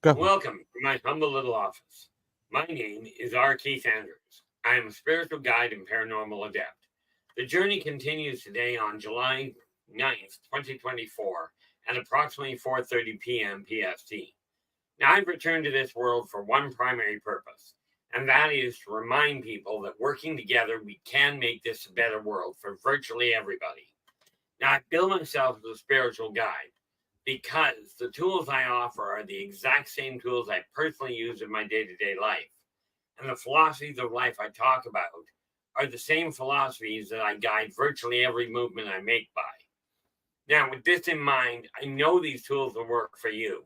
Go. Welcome to my humble little office. My name is R. Keith Andrews. I am a spiritual guide and paranormal adept. The journey continues today on July 9th, 2024 at approximately 4:30 p.m. PST. Now, I've returned to this world for one primary purpose, and that is to remind people that working together, we can make this a better world for virtually everybody. Now, I bill myself as a spiritual guide because the tools I offer are the exact same tools I personally use in my day-to-day life. And the philosophies of life I talk about are the same philosophies that I guide virtually every movement I make by. Now, with this in mind, I know these tools will work for you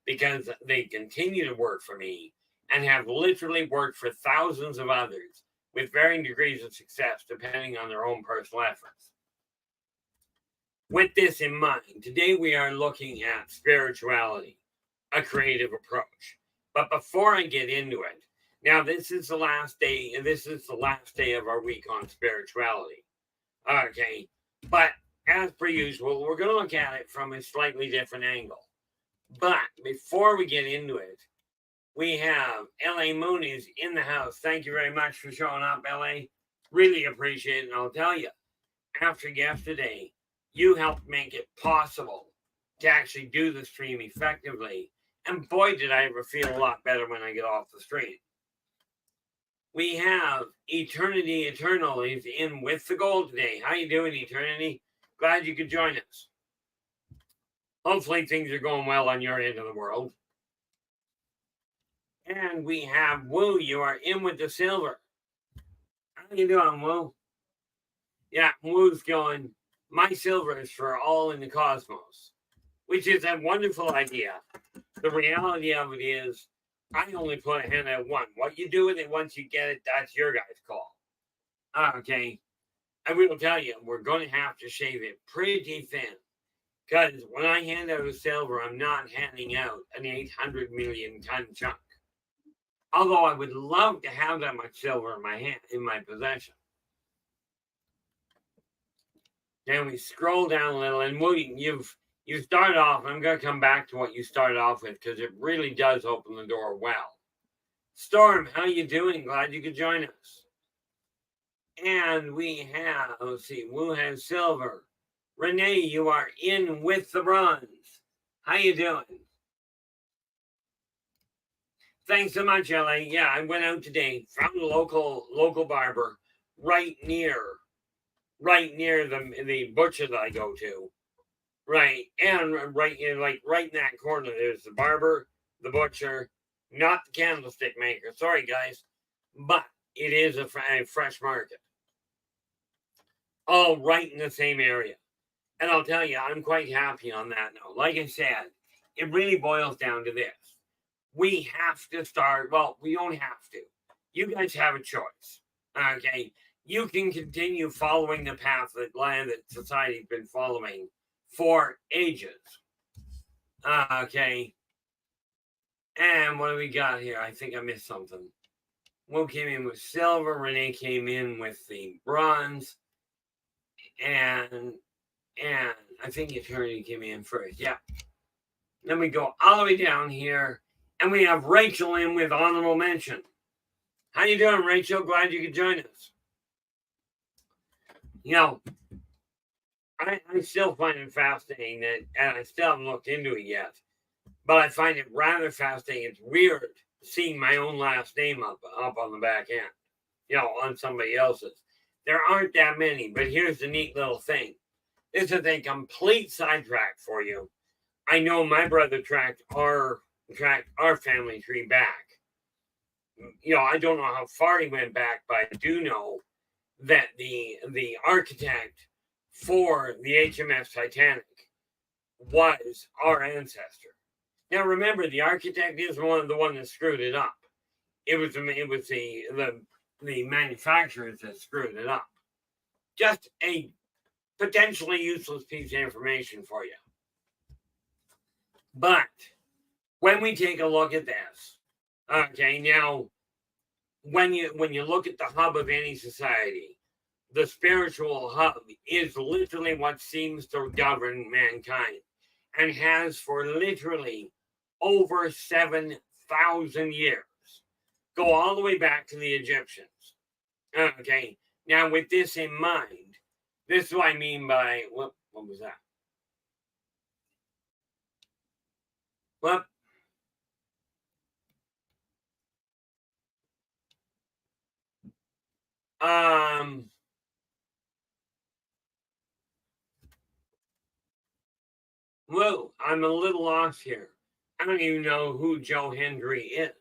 because they continue to work for me and have literally worked for thousands of others with varying degrees of success depending on their own personal efforts. With this in mind, today we are looking at spirituality, a creative approach. But before I get into it, now this is the last day of our week on spirituality. Okay, but as per usual, we're going to look at it from a slightly different angle. But before we get into it, we have L.A. Mooney's in the house. Thank you very much for showing up, L.A. Really appreciate it. And I'll tell you, after yesterday, you helped make it possible to actually do the stream effectively. And boy, did I ever feel a lot better when I get off the stream. We have Eternity Eternal. He's in with the gold today. How you doing, Eternity? Glad you could join us. Hopefully things are going well on your end of the world. And we have Woo. You are in with the silver. How you doing, Woo? Yeah, Woo's going, my silver is for all in the cosmos, which is a wonderful idea. The reality of it is, I only put a hand at one. What you do with it once you get it, that's your guys' call. Okay. I will tell you, we're going to have to shave it pretty thin. Because when I hand out a silver, I'm not handing out an 800 million ton chunk. Although I would love to have that much silver in my possession. Then we scroll down a little, and you started off. I'm going to come back to what you started off with because it really does open the door well. Storm, how you doing? Glad you could join us. And we have, let's see, Woo has silver. Renee, you are in with the bronze. How you doing? Thanks so much, LA. Yeah, I went out today, found a local barber right near the butcher that I go to. Right, and right in that corner, there's the barber, the butcher, not the candlestick maker. Sorry, guys, but it is a fresh market. All right in the same area. And I'll tell you, I'm quite happy on that note. Like I said, it really boils down to this. We have to start, well, we don't have to. You guys have a choice, okay? You can continue following the path that society's been following for ages. Okay. And what do we got here? I think I missed something. Will came in with silver. Renee came in with the bronze. And I think Eternity came in first. Yeah. Then we go all the way down here. And we have Rachel in with honorable mention. How you doing, Rachel? Glad you could join us. You know, I still find it fascinating and I still haven't looked into it yet, but I find it rather fascinating. It's weird seeing my own last name up on the back end, on somebody else's. There aren't that many, but here's the neat little thing. This is a complete sidetrack for you. I know my brother tracked our family tree back. I don't know how far he went back, but I do know that the architect for the HMS Titanic was our ancestor. Now remember, the architect is the one that screwed it up. It was the manufacturers that screwed it up. Just a potentially useless piece of information for you. But when we take a look at this, okay, now when you look at the hub of any society, the spiritual hub is literally what seems to govern mankind and has for literally over 7,000 years. Go all the way back to the Egyptians. Okay, now with this in mind, this is what I mean by, what was that? Well, whoa, I'm a little lost here. I don't even know who Joe Hendry is.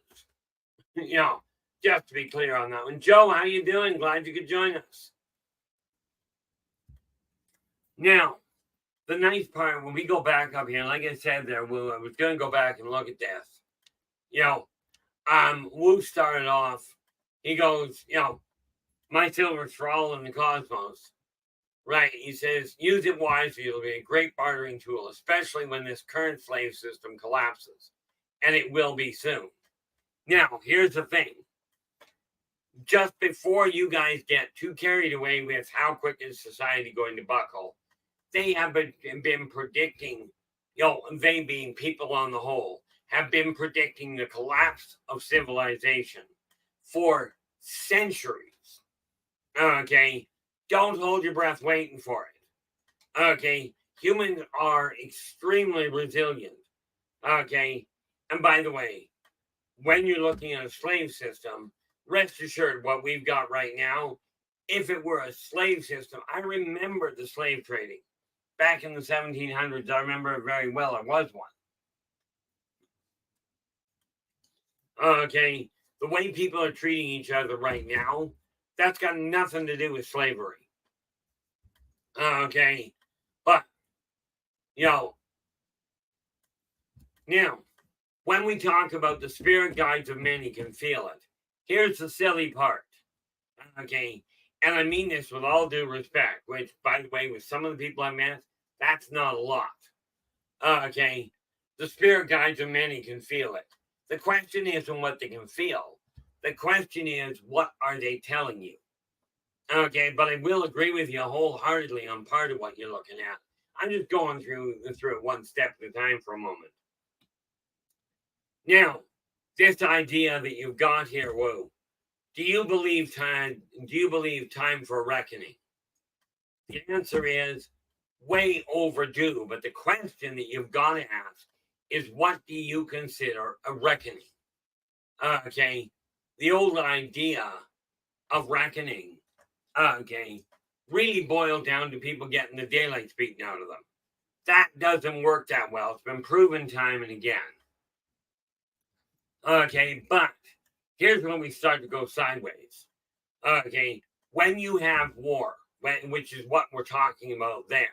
You know, just to be clear on that one. Joe, how you doing? Glad you could join us. Now, the nice part, when we go back up here, like I said there, Wu, I was going to go back and look at this. You know, Wu started off, he goes, you know, my silver's for all in the cosmos. Right, he says, use it wisely. It'll be a great bartering tool, especially when this current slave system collapses. And it will be soon. Now, here's the thing. Just before you guys get too carried away with how quick is society going to buckle, they have been predicting, you know, they being people on the whole, have been predicting the collapse of civilization for centuries. Okay, don't hold your breath waiting for it. Okay, humans are extremely resilient. Okay, and by the way, when you're looking at a slave system, rest assured what we've got right now, if it were a slave system, I remember the slave trading. Back in the 1700s, I remember it very well. I was one. Okay, the way people are treating each other right now, that's got nothing to do with slavery. Okay, but, you know, now, when we talk about the spirit guides of many can feel it, here's the silly part. Okay, and I mean this with all due respect, which, by the way, with some of the people I met, that's not a lot. Okay, the spirit guides of many can feel it. The question isn't what they can feel. The question is, what are they telling you? Okay, but I will agree with you wholeheartedly on part of what you're looking at. I'm just going through it one step at a time for a moment. Now, this idea that you've got here, Wu, do you believe time for a reckoning? The answer is way overdue, but the question that you've got to ask is, what do you consider a reckoning? Okay, the old idea of reckoning, okay, really boiled down to people getting the daylight beaten out of them. That doesn't work that well. It's been proven time and again. Okay, but here's when we start to go sideways. Okay, when you have war, which is what we're talking about there,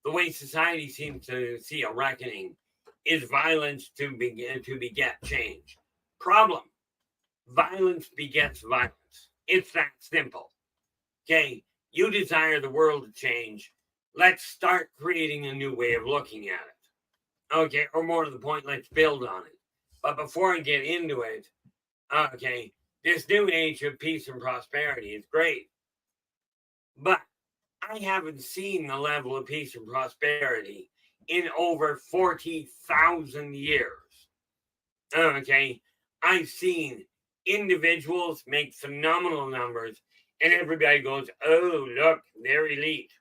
the way society seems to see a reckoning is violence to beget change. Problem: violence begets violence. It's that simple. Okay, you desire the world to change. Let's start creating a new way of looking at it. Okay, or more to the point, let's build on it. But before I get into it, okay, this new age of peace and prosperity is great. But I haven't seen the level of peace and prosperity in over 40,000 years. Okay, I've seen individuals make phenomenal numbers, and everybody goes, oh, look, they're elite.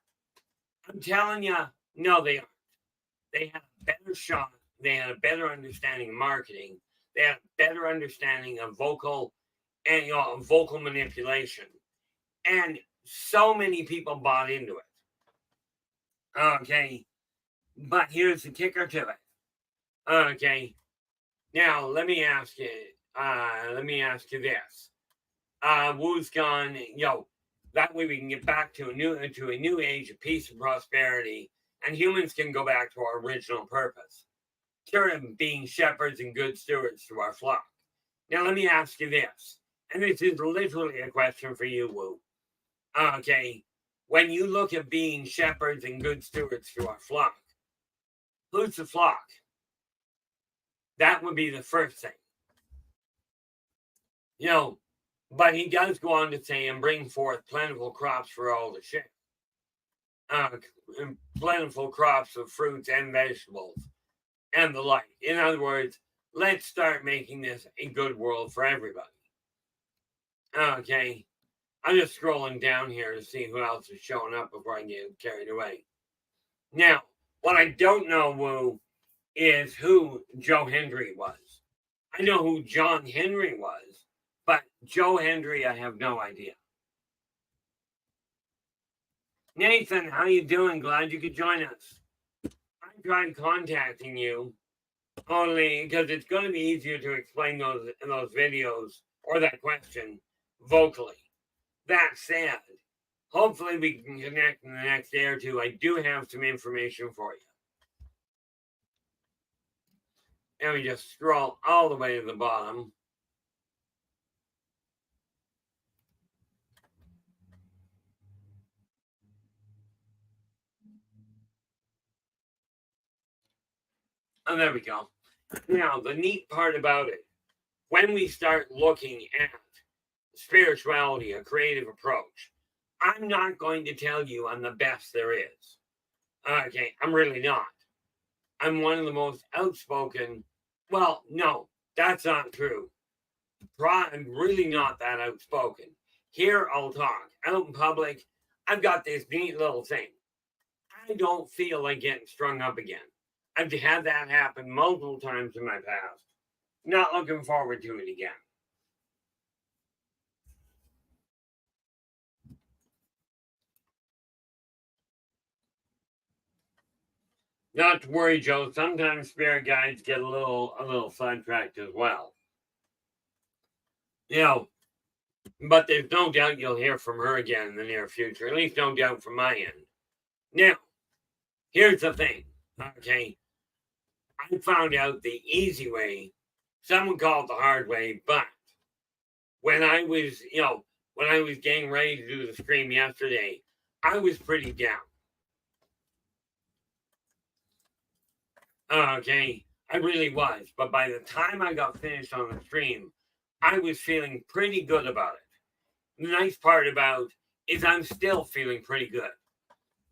I'm telling you, no, they aren't. They had a better shot. They had a better understanding of marketing. They had a better understanding of vocal manipulation. And so many people bought into it. Okay. But here's the kicker to it. Okay. Now, let me ask you this. Wu's gone, that way we can get back to a new age of peace and prosperity, and humans can go back to our original purpose. Sort of being shepherds and good stewards to our flock. Now, let me ask you this, and this is literally a question for you, Wu. Okay, when you look at being shepherds and good stewards to our flock, who's the flock? That would be the first thing. But he does go on to say, and bring forth plentiful crops for all to share. Plentiful crops of fruits and vegetables and the like. In other words, let's start making this a good world for everybody. Okay, I'm just scrolling down here to see who else is showing up before I get carried away. Now, what I don't know, Woo, is who Joe Hendry was. I know who John Henry was, but Joe Hendry, I have no idea. Nathan, how you doing? Glad you could join us. I tried contacting you only because it's going to be easier to explain those videos or that question vocally. That said, hopefully we can connect in the next day or two. I do have some information for you. And we just scroll all the way to the bottom. And there we go. Now, the neat part about it, when we start looking at spirituality, a creative approach, I'm not going to tell you I'm the best there is. Okay, I'm really not. I'm one of the most outspoken. Well, no, that's not true. I'm really not that outspoken. Here, I'll talk. Out in public, I've got this neat little thing. I don't feel like getting strung up again. I've had that happen multiple times in my past. Not looking forward to it again. Not to worry, Joe. Sometimes spirit guides get a little sidetracked as well. You know, but there's no doubt you'll hear from her again in the near future. At least no doubt from my end. Now, here's the thing. Okay, I found out the easy way. Some would call it the hard way, but when I was, when I was getting ready to do the stream yesterday, I was pretty down. Okay, I really was. But by the time I got finished on the stream, I was feeling pretty good about it. The nice part about is I'm still feeling pretty good.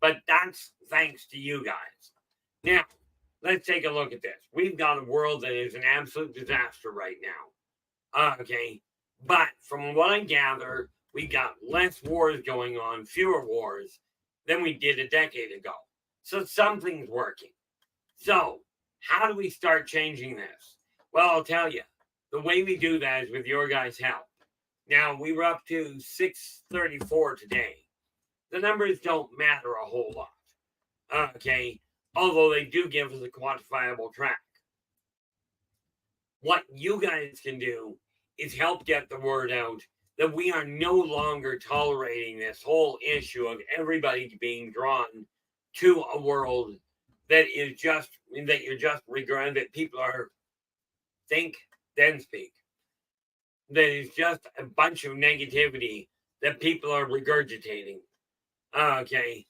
But that's thanks to you guys. Now, let's take a look at this. We've got a world that is an absolute disaster right now. Okay, but from what I gather, we got less wars going on, fewer wars than we did a decade ago. So something's working. So, how do we start changing this? Well, I'll tell you. The way we do that is with your guys' help. Now, we were up to 634 today. The numbers don't matter a whole lot. Okay, although they do give us a quantifiable track. What you guys can do is help get the word out that we are no longer tolerating this whole issue of everybody being drawn to a world that is just, that you're just regretting, that people are think, then speak. That is just a bunch of negativity that people are regurgitating. Okay.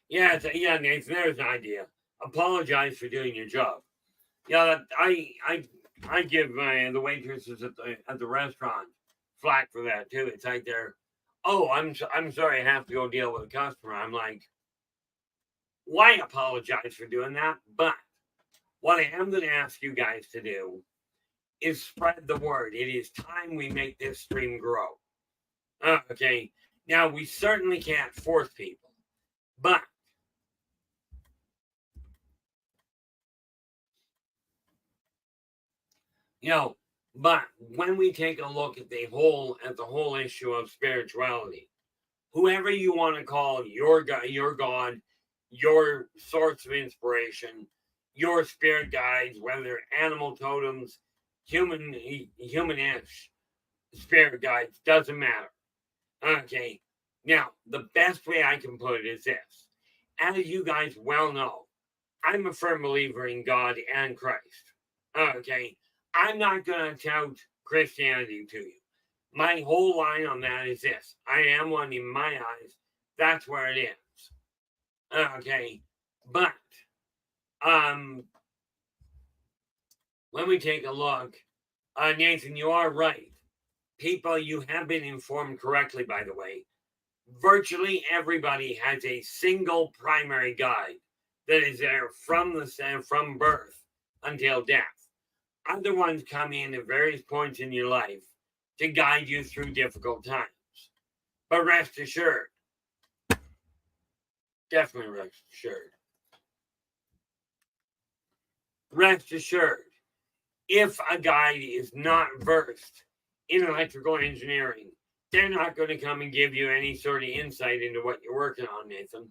Yeah, Nathan, there's an idea. Apologize for doing your job. Yeah, I give the waitresses at the restaurant flack for that too. It's like I'm sorry, I have to go deal with a customer. I'm like, why apologize for doing that? But what I am going to ask you guys to do is spread the word. It is time we make this stream grow. Okay. Now, we certainly can't force people, but but when we take a look at the whole issue of spirituality, whoever you want to call your God, your source of inspiration, your spirit guides, whether animal totems, humanish spirit guides, doesn't matter. Okay. Now, the best way I can put it is this. As you guys well know, I'm a firm believer in God and Christ. Okay. I'm not going to tout Christianity to you. My whole line on that is this. I am one in my eyes. That's where it is. Okay. But, when we take a look, Nathan, you are right. People, you have been informed correctly, by the way. Virtually everybody has a single primary guide that is there from birth until death. Other ones come in at various points in your life to guide you through difficult times. But rest assured, definitely rest assured, if a guide is not versed in electrical engineering, they're not going to come and give you any sort of insight into what you're working on, Nathan.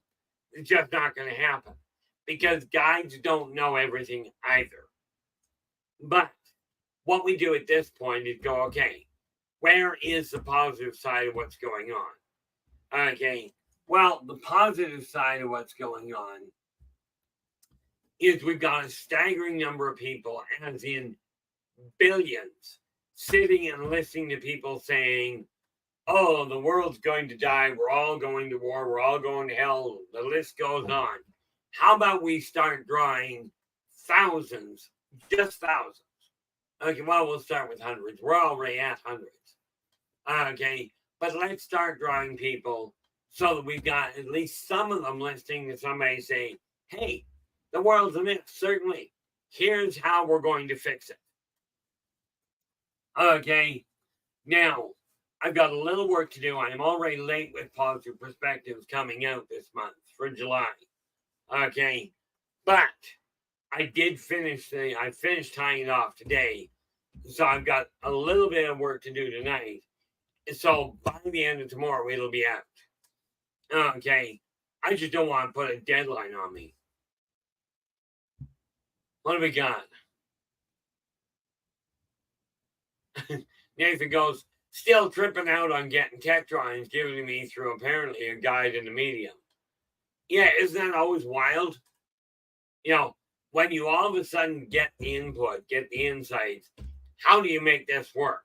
It's just not going to happen because guides don't know everything either. But what we do at this point is go, okay, where is the positive side of what's going on? Okay, well, the positive side of what's going on is we've got a staggering number of people, as in billions, sitting and listening to people saying, oh, the world's going to die, we're all going to war, we're all going to hell, the list goes on. How about we start drawing thousands, just thousands? Okay, well, we'll start with hundreds. We're already at hundreds. Okay, but let's start drawing people so that we've got at least some of them listening to somebody say, hey, the world's a myth, certainly. Here's how we're going to fix it. Okay, now, I've got a little work to do. I'm already late with Positive Perspectives coming out this month for July. Okay, but I finished tying it off today. So I've got a little bit of work to do tonight. So by the end of tomorrow, it'll be out. Okay, I just don't want to put a deadline on me. What have we got? Nathan goes, still tripping out on getting tech drawings given to me through apparently a guide in the medium. Yeah, isn't that always wild? You know, when you all of a sudden get the input, get the insights, how do you make this work?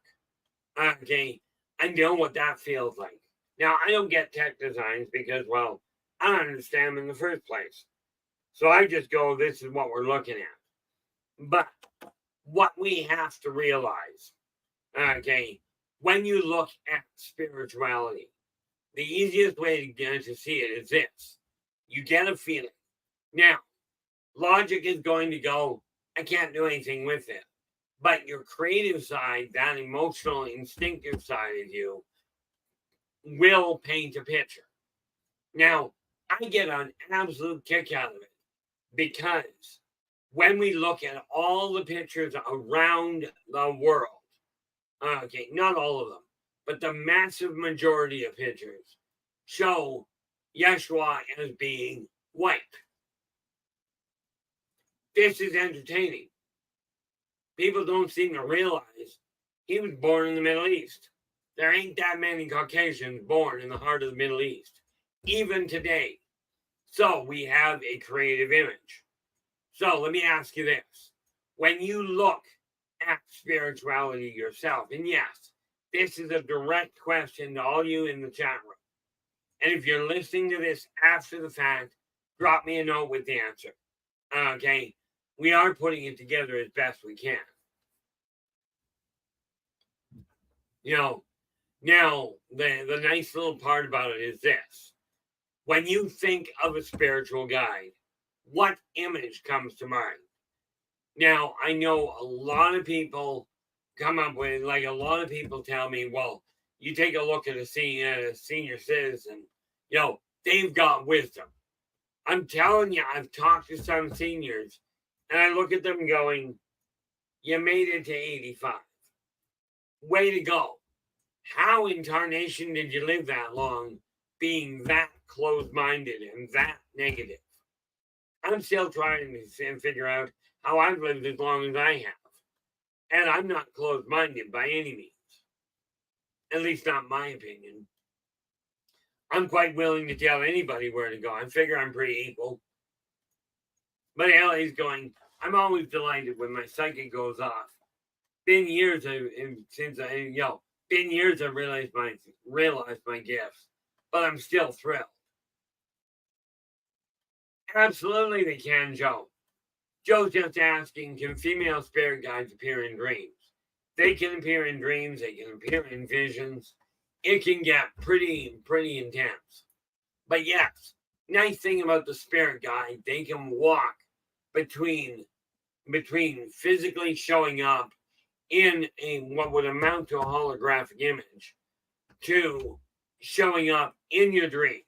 Okay, I know what that feels like. Now, I don't get tech designs because, well, I don't understand them in the first place. So I just go, this is what we're looking at. But what we have to realize, okay, when you look at spirituality, the easiest way to see it is this. You get a feeling. Now, logic is going to go, I can't do anything with it. But your creative side, that emotional, instinctive side of you, will paint a picture. Now, I get an absolute kick out of it because when we look at all the pictures around the world, okay, not all of them, but the massive majority of pictures show Yeshua as being white. This is entertaining. People don't seem to realize he was born in the Middle East. There ain't that many Caucasians born in the heart of the Middle East, even today. So we have a creative image. So let me ask you this. When you look at spirituality yourself, and yes, this is a direct question to all you in the chat room. And if you're listening to this after the fact, drop me a note with the answer. Okay? We are putting it together as best we can. You know, now, the nice little part about it is this. When you think of a spiritual guide, what image comes to mind? Now, I know a lot of people come up with, like a lot of people tell me, well, you take a look at a senior citizen, you know, they've got wisdom. I'm telling you, I've talked to some seniors, and I look at them going, you made it to 85. Way to go. How in tarnation did you live that long being that closed-minded and that negative? I'm still trying to figure out how I've lived as long as I have. And I'm not closed-minded by any means. At least not my opinion. I'm quite willing to tell anybody where to go. I figure I'm pretty equal. But LA's going, I'm always delighted when my psychic goes off. Been years since I realized my gifts, but I'm still thrilled. Absolutely they can, Joe. Joe's just asking, can female spirit guides appear in dreams? They can appear in dreams, they can appear in visions. It can get pretty intense. But yes, nice thing about the spirit guide, they can walk between physically showing up in a what would amount to a holographic image to showing up in your dreams.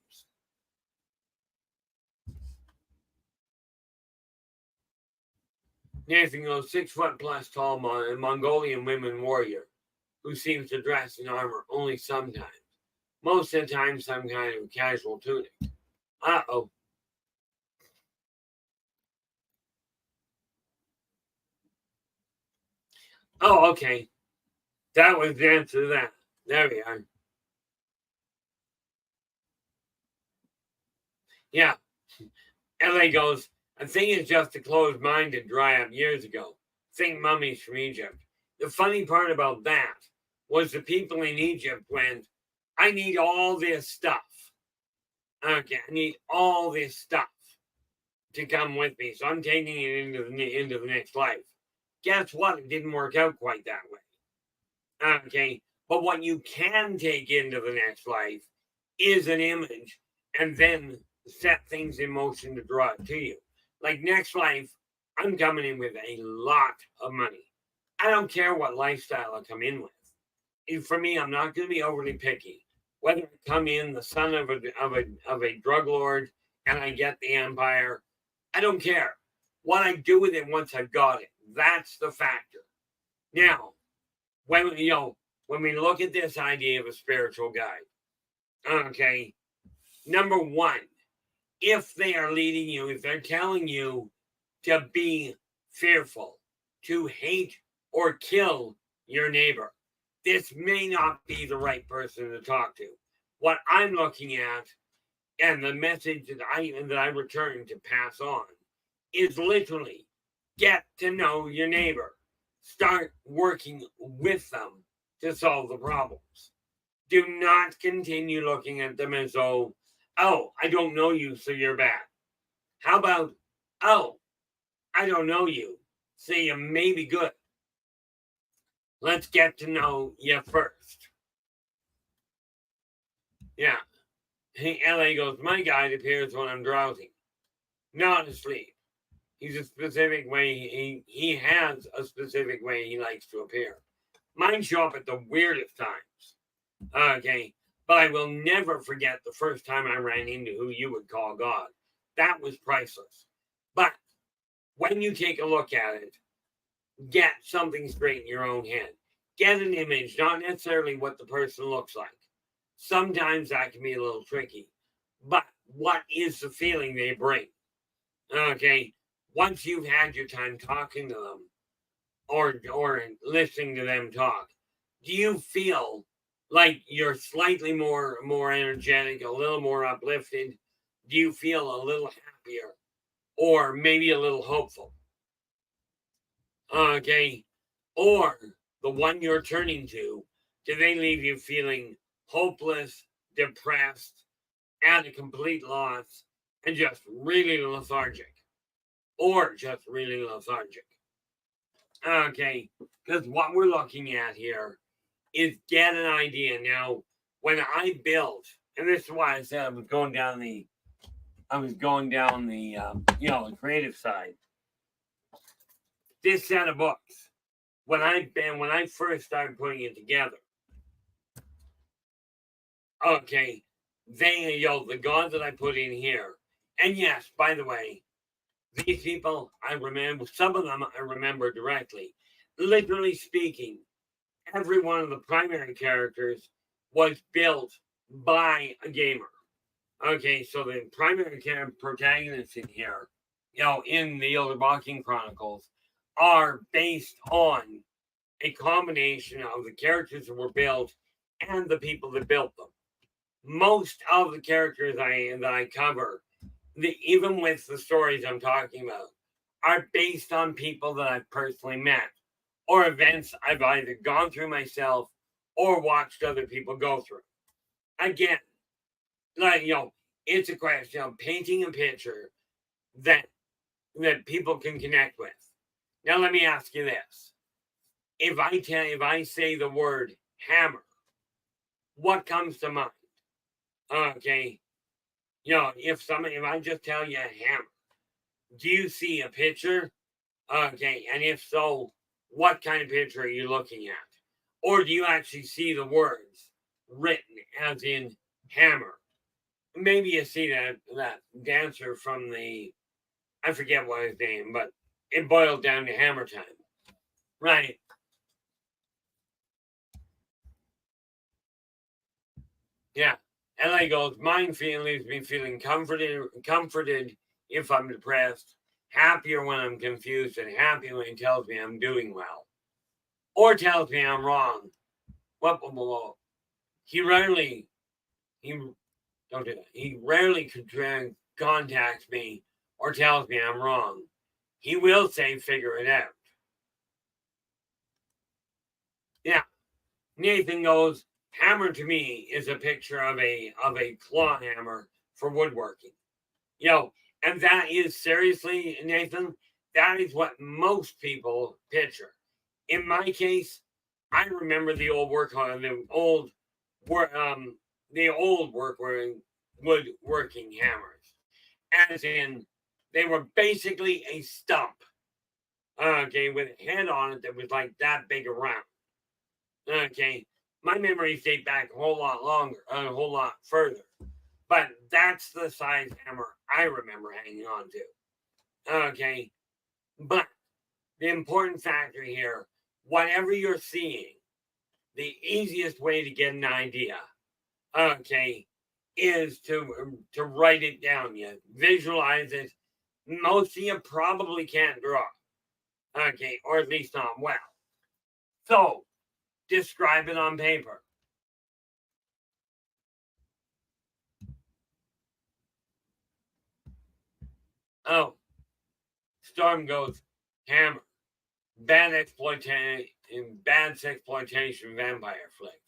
Nathan goes, 6 foot plus tall Mongolian women warrior who seems to dress in armor only sometimes. Most of the time, some kind of casual tunic. Uh-oh. Oh, okay. That was the answer to that. There we are. Yeah. LA goes, I think it's just a closed mind to dry up years ago. Think mummies from Egypt. The funny part about that was the people in Egypt went, I need all this stuff. Okay, I need all this stuff to come with me. So I'm taking it into the next life. Guess what? It didn't work out quite that way. Okay, but what you can take into the next life is an image and then set things in motion to draw it to you. Like next life, I'm coming in with a lot of money. I don't care what lifestyle I come in with. For me, I'm not going to be overly picky. Whether I come in the son of a drug lord and I get the empire, I don't care. What I do with it once I've got it, that's the factor. Now, when we look at this idea of a spiritual guide, okay, number one, if they are leading you, if they're telling you to be fearful, to hate or kill your neighbor, this may not be the right person to talk to. What I'm looking at and the message that I return to pass on is literally get to know your neighbor. Start working with them to solve the problems. Do not continue looking at them as though, oh, I don't know you, so you're bad. How about, oh, I don't know you, so you may be good. Let's get to know you first. Yeah. Hey, LA goes, my guide appears when I'm drowsy, not asleep. He's a specific way, he has a specific way he likes to appear. Mine show up at the weirdest times. Okay. But I will never forget the first time I ran into who you would call God. That was priceless. But when you take a look at it, get something straight in your own head. Get an image, not necessarily what the person looks like. Sometimes that can be a little tricky. But what is the feeling they bring? Okay. Once you've had your time talking to them or listening to them talk, do you feel like you're slightly more energetic, a little more uplifted? Do you feel a little happier or maybe a little hopeful? Okay. Or the one you're turning to, do they leave you feeling hopeless, depressed, at a complete loss, and just really lethargic? Or just really lethargic? Okay. Because what we're looking at here is get an idea. Now, when I built, and this is why I said I was going down the the creative side. This set of books, when I first started putting it together, okay, the gods that I put in here, and yes, by the way, these people I remember, some of them I remember directly. Literally speaking, every one of the primary characters was built by a gamer. Okay, so the primary protagonists in here, in the Elderbalking Chronicles, are based on a combination of the characters that were built and the people that built them. Most of the characters that I cover, even with the stories I'm talking about, are based on people that I've personally met or events I've either gone through myself or watched other people go through. Again, it's a question of painting a picture that people can connect with. Now, let me ask you this: if I say the word hammer, what comes to mind? Okay, if I just tell you a hammer, do you see a picture? Okay, and if so, what kind of picture are you looking at? Or do you actually see the words written as in hammer? Maybe you see that dancer from I forget what his name, but it boiled down to hammer time. Right. Yeah. And I goes, mine leaves me feeling comforted if I'm depressed, happier when I'm confused, and happy when he tells me I'm doing well. Or tells me I'm wrong. He rarely he don't do that. He rarely contacts me or tells me I'm wrong. He will say figure it out. Yeah. Nathan goes, hammer to me is a picture of a claw hammer for woodworking. And that is seriously, Nathan, that is what most people picture. In my case, I remember the old woodworking hammers, as in they were basically a stump, okay, with a head on it that was like that big around. Okay, my memories date back a whole lot longer, a whole lot further, but that's the size hammer I remember hanging on to. Okay, but the important factor here, whatever you're seeing, the easiest way to get an idea, okay, is to write it down. You visualize it. Most of you probably can't draw, okay, or at least not well. So describe it on paper. Oh, Storm goes hammer. Bad exploitation vampire flicks.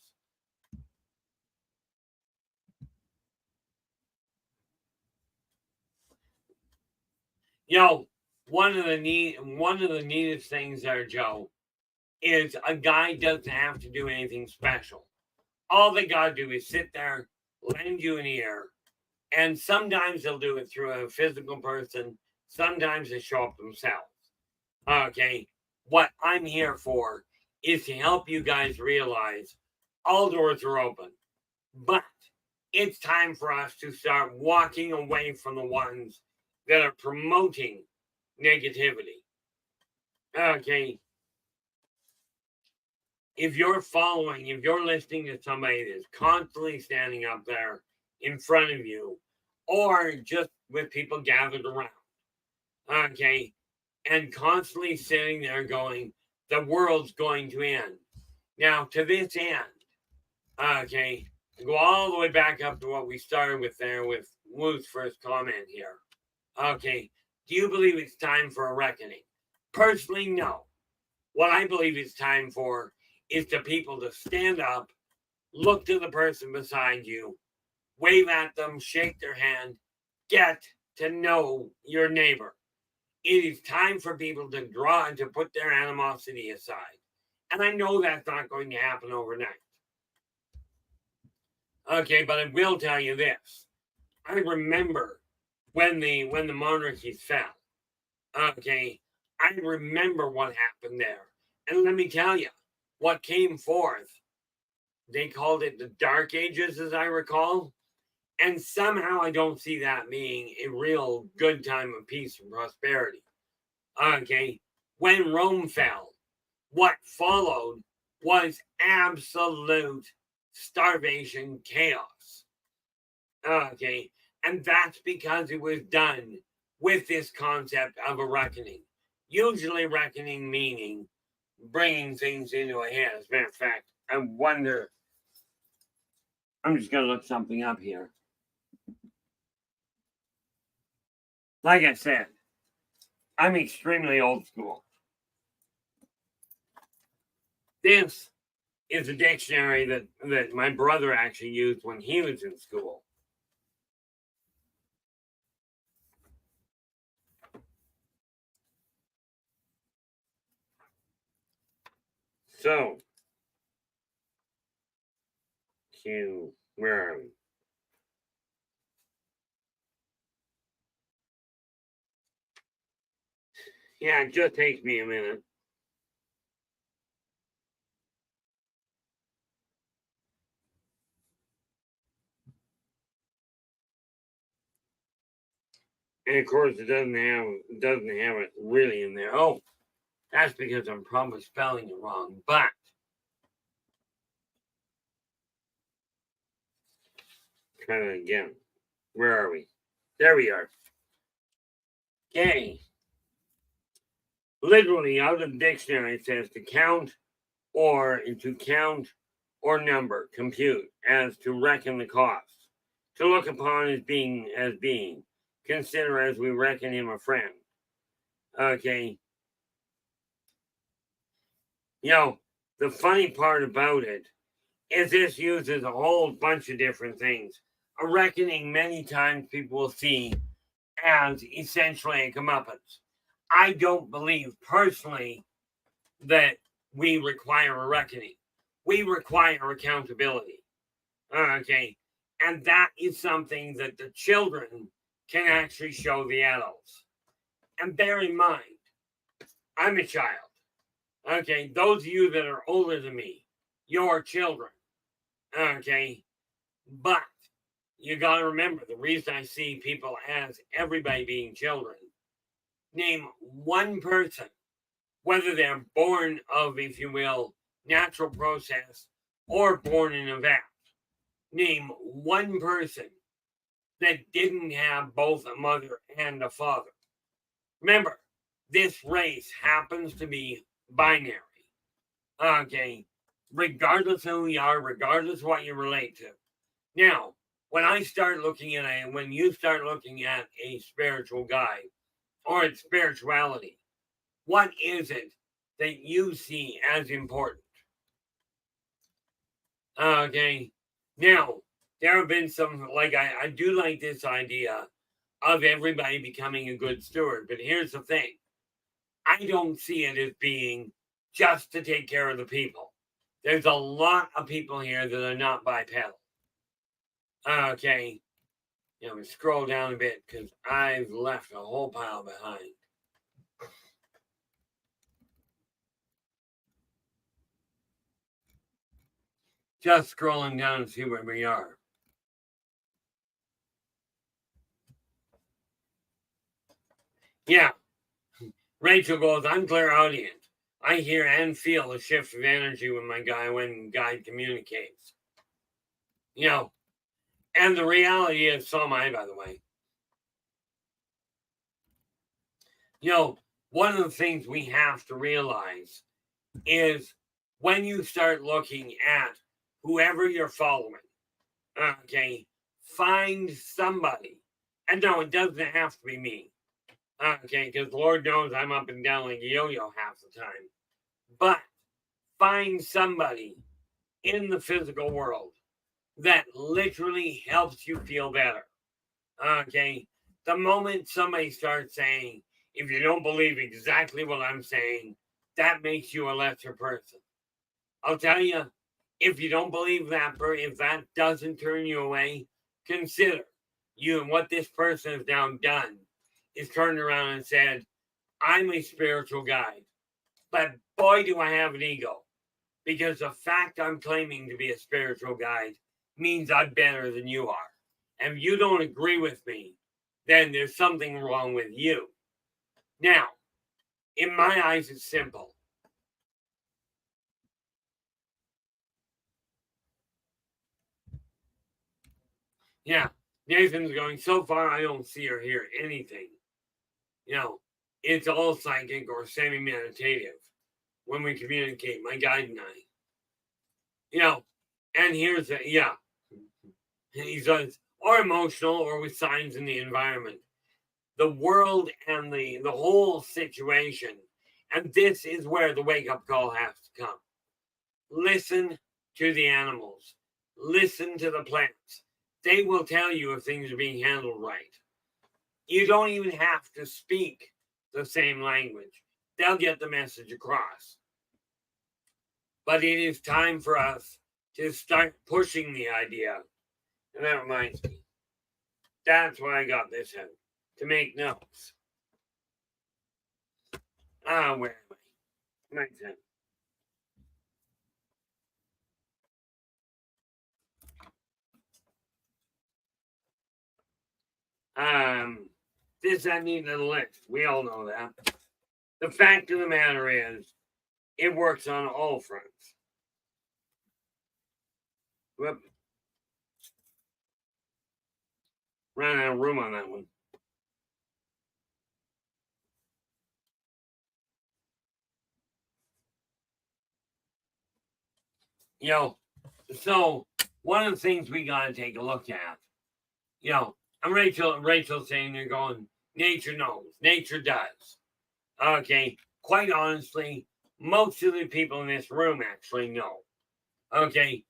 One of the neatest things there, Joe, is a guy doesn't have to do anything special. All they gotta do is sit there, lend you an ear, and sometimes they'll do it through a physical person. Sometimes they show up themselves. Okay, what I'm here for is to help you guys realize all doors are open, but it's time for us to start walking away from the ones that are promoting negativity. Okay, if you're listening to somebody that's constantly standing up there in front of you, or just with people gathered around, okay, and constantly sitting there going, the world's going to end. Now, to this end, okay, go all the way back up to what we started with there with Wu's first comment here. Okay, do you believe it's time for a reckoning? Personally, no. What I believe it's time for is the people to stand up, look to the person beside you, wave at them, shake their hand, get to know your neighbor. It is time for people to draw and to put their animosity aside. And I know that's not going to happen overnight. Okay, but I will tell you this. I remember when the monarchies fell. Okay, I remember what happened there. And let me tell you, what came forth, they called it the Dark Ages, as I recall. And somehow I don't see that being a real good time of peace and prosperity. Okay, when Rome fell, what followed was absolute starvation chaos. Okay, and that's because it was done with this concept of a reckoning. Usually, reckoning meaning bringing things into a head. As a matter of fact, I wonder. I'm just going to look something up here. Like I said, I'm extremely old school. This is a dictionary that my brother actually used when he was in school. So, where are we? Yeah, it just takes me a minute. And of course, it doesn't have it really in there. Oh, that's because I'm probably spelling it wrong. But try that again. Where are we? There we are. Okay. Literally, out of the dictionary, it says to count or number, compute, as to reckon the cost, to look upon as being, consider as we reckon him a friend. Okay. The funny part about it is this uses a whole bunch of different things. A reckoning, many times people will see as essentially a comeuppance. I don't believe personally that we require a reckoning. We require accountability. Okay. And that is something that the children can actually show the adults. And bear in mind, I'm a child. Okay. Those of you that are older than me, you're children. Okay. But you got to remember the reason I see people as everybody being children. Name one person, whether they're born of, if you will, natural process or born in a vat. Name one person that didn't have both a mother and a father. Remember, this race happens to be binary. Okay. Regardless of who you are, regardless of what you relate to. Now, when you start looking at a spiritual guide or its spirituality, what is it that you see as important? Okay. Now, there have been some, I do like this idea of everybody becoming a good steward, but here's the thing. I don't see it as being just to take care of the people. There's a lot of people here that are not bipedal. Okay. We scroll down a bit because I've left a whole pile behind. Just scrolling down to see where we are. Yeah. Rachel goes, I'm clairaudient. I hear and feel a shift of energy when guide communicates. And the reality is, so am I, by the way. One of the things we have to realize is when you start looking at whoever you're following, okay, find somebody. And no, it doesn't have to be me. Okay, because Lord knows I'm up and down like a yo-yo half the time. But find somebody in the physical world that literally helps you feel better. Okay, the moment somebody starts saying, if you don't believe exactly what I'm saying, that makes you a lesser person. I'll tell you, if you don't believe that, if that doesn't turn you away, consider you and what this person has now done is turned around and said, I'm a spiritual guide, but boy, do I have an ego, because the fact I'm claiming to be a spiritual guide means I'm better than you are. And if you don't agree with me, then there's something wrong with you. Now, in my eyes, it's simple. Yeah, Nathan's going, so far I don't see or hear anything. It's all psychic or semi-meditative when we communicate, my guide and I. And here's he says, or emotional or with signs in the environment. The world and the whole situation. And this is where the wake-up call has to come. Listen to the animals. Listen to the plants. They will tell you if things are being handled right. You don't even have to speak the same language. They'll get the message across. But it is time for us to start pushing the idea. And that reminds me. That's why I got this out, to make notes. Where am I? Right there. This I need a list. We all know that. The fact of the matter is, it works on all fronts. Whoop. Ran out of room on that one. So one of the things we got to take a look at, I'm Rachel saying they're going, nature knows, nature does. Okay, quite honestly, most of the people in this room actually know. Okay,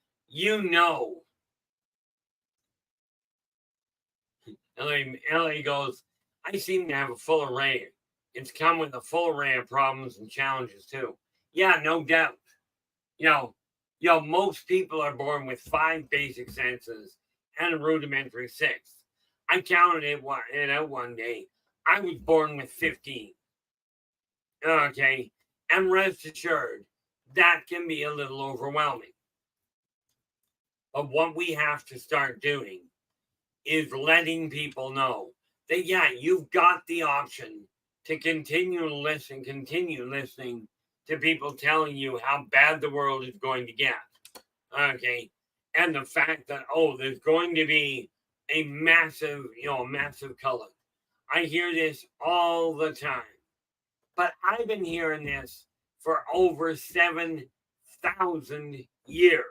Ellie goes, I seem to have a full array. It's come with a full array of problems and challenges too. Yeah, no doubt. Most people are born with 5 basic senses and a rudimentary 6th. I counted it out one day. I was born with 15. Okay, and rest assured, that can be a little overwhelming. But what we have to start doing is letting people know that, yeah, you've got the option to continue listening to people telling you how bad the world is going to get. Okay. And the fact that, there's going to be a massive color. I hear this all the time. But I've been hearing this for over 7,000 years.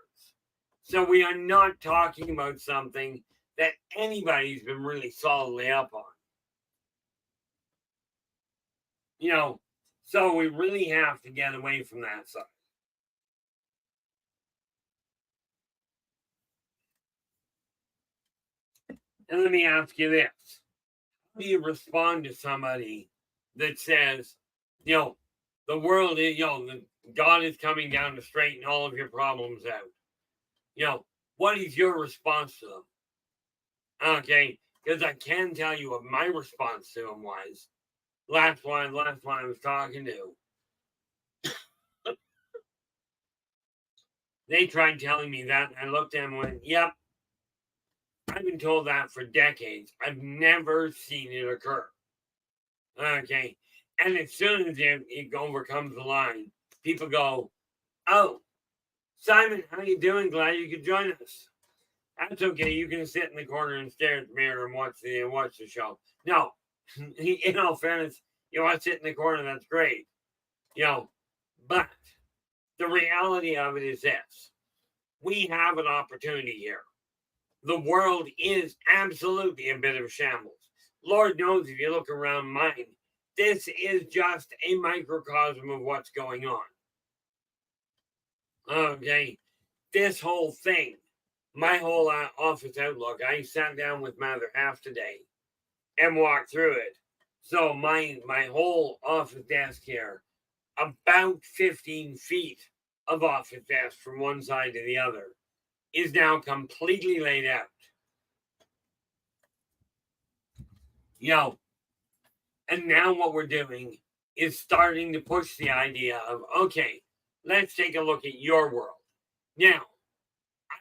So we are not talking about something that anybody's been really solidly up on. So we really have to get away from that side. And let me ask you this. How do you respond to somebody that says, the world is, God is coming down to straighten all of your problems out? What is your response to them? Okay, because I can tell you what my response to them was. Last one I was talking to. They tried telling me that, and I looked at them and went, yep, I've been told that for decades. I've never seen it occur. Okay, and as soon as it overcomes the line, people go, oh, Simon, how you doing? Glad you could join us. That's okay. You can sit in the corner and stare at the mirror and watch the show. No, in all fairness, you want to sit in the corner, that's great. But the reality of it is this. We have an opportunity here. The world is absolutely a bit of shambles. Lord knows if you look around mine, this is just a microcosm of what's going on. Okay, this whole thing, my whole office outlook, I sat down with my other half today and walked through it. So my whole office desk here, about 15 feet of office desk from one side to the other, is now completely laid out. And now what we're doing is starting to push the idea of, okay, let's take a look at your world. Now,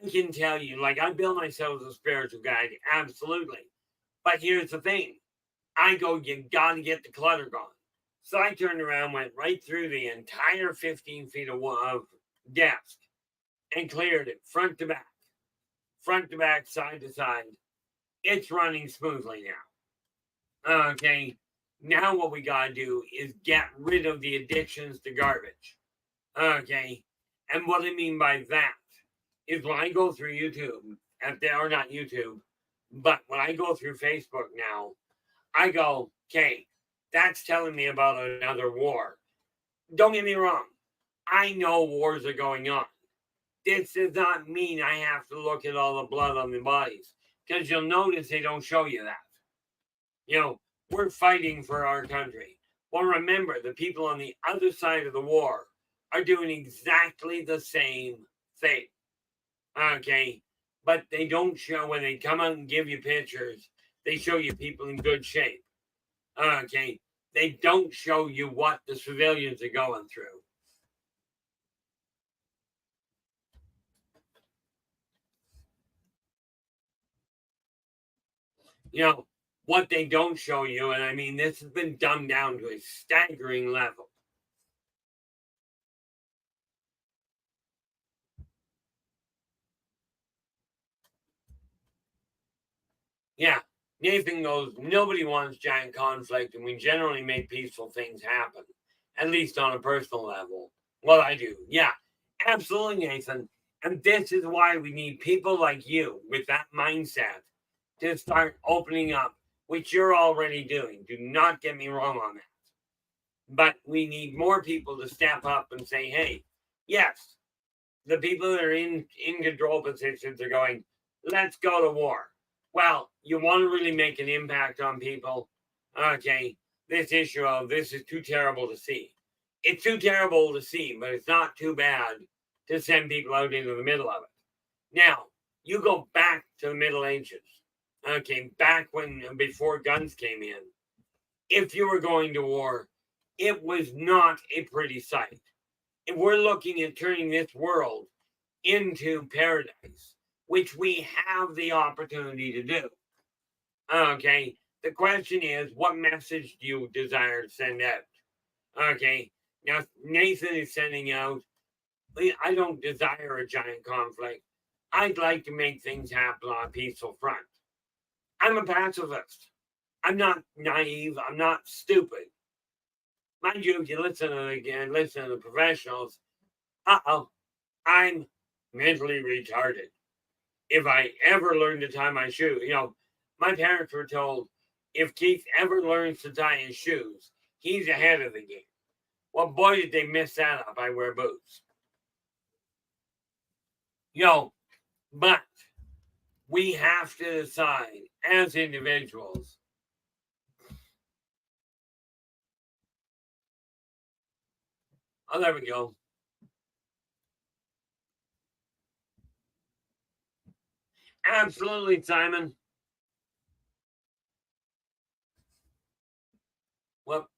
I can tell you, like, I bill myself as a spiritual guide, absolutely. But here's the thing. I go, you got to get the clutter gone. So I turned around, went right through the entire 15 feet of desk and cleared it front to back, side to side. It's running smoothly now. Okay. Now what we got to do is get rid of the addictions to garbage. Okay. And what I mean by that is when I go through YouTube, or not YouTube, but when I go through Facebook now, I go, okay, that's telling me about another war. Don't get me wrong. I know wars are going on. This does not mean I have to look at all the blood on the bodies, because you'll notice they don't show you that. We're fighting for our country. Well, remember, the people on the other side of the war are doing exactly the same thing. Okay, but they don't show, when they come out and give you pictures, they show you people in good shape. Okay, they don't show you what the civilians are going through. What they don't show you, and I mean, this has been dumbed down to a staggering level. Yeah, Nathan goes, nobody wants giant conflict, and we generally make peaceful things happen, at least on a personal level. Well, I do. Yeah, absolutely, Nathan. And this is why we need people like you with that mindset to start opening up, which you're already doing. Do not get me wrong on that. But we need more people to step up and say, hey, yes, the people that are in control positions are going, let's go to war. Well, you want to really make an impact on people? Okay, this issue of this is too terrible to see. It's too terrible to see, but it's not too bad to send people out into the middle of it. Now, you go back to the Middle Ages. Okay, back before guns came in. If you were going to war, it was not a pretty sight. If we're looking at turning this world into paradise, which we have the opportunity to do. Okay, the question is, what message do you desire to send out? Okay, now Nathan is sending out, I don't desire a giant conflict. I'd like to make things happen on a peaceful front. I'm a pacifist. I'm not naive. I'm not stupid. Mind you, if you listen to the professionals, I'm mentally retarded. If I ever learn to tie my shoe, my parents were told if Keith ever learns to tie his shoes, he's ahead of the game. Well, boy, did they miss that up. I wear boots. But we have to decide as individuals. Oh, there we go. Absolutely, Simon. Well,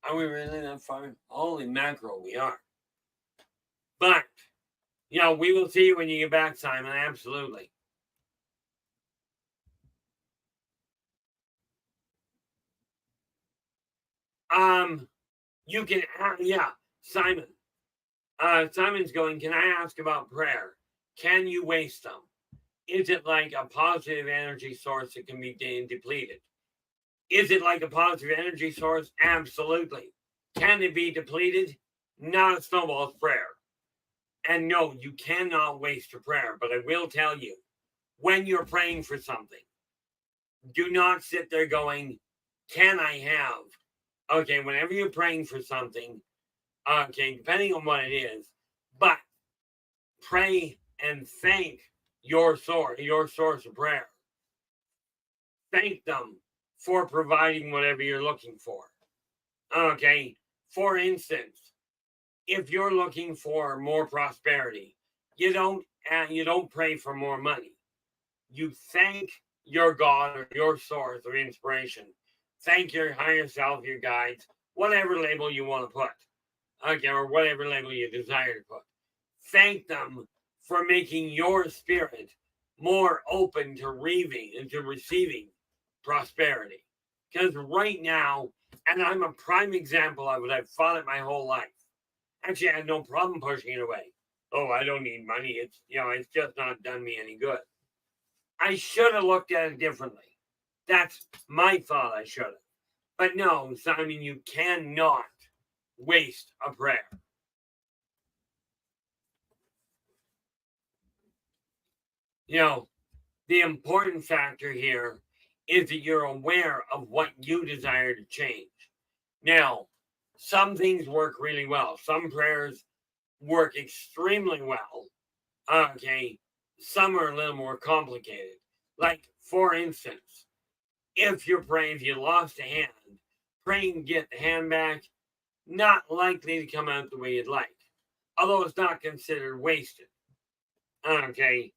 are we really that far? Holy mackerel, we are. But, we will see you when you get back, Simon. Absolutely. You can, Simon. Simon's going, can I ask about prayer? Can you waste them? Is it like a positive energy source that can be depleted? Is it like a positive energy source? Absolutely. Can it be depleted? Not a snowball's prayer. And no, you cannot waste a prayer. But I will tell you, when you're praying for something, do not sit there going, can I have? Okay, whenever you're praying for something, okay, depending on what it is, but pray and thank your source of prayer. Thank them for providing whatever you're looking for. Okay, for instance, if you're looking for more prosperity, you don't pray for more money. You thank your God or your source of inspiration. Thank your higher self, your guides, whatever label you want to put. Okay, or whatever label you desire to put. Thank them for making your spirit more open to receiving prosperity. Because right now, and I'm a prime example of it, I've fought it my whole life. Actually, I had no problem pushing it away. Oh, I don't need money. It's just not done me any good. I should have looked at it differently. That's my thought. I should have. But no, Simon, you cannot waste a prayer. The important factor here is that you're aware of what you desire to change. Now, some things work really well. Some prayers work extremely well. Okay, some are a little more complicated. Like, for instance, if you're praying, if you lost a hand, praying to get the hand back, not likely to come out the way you'd like. Although it's not considered wasted. Okay,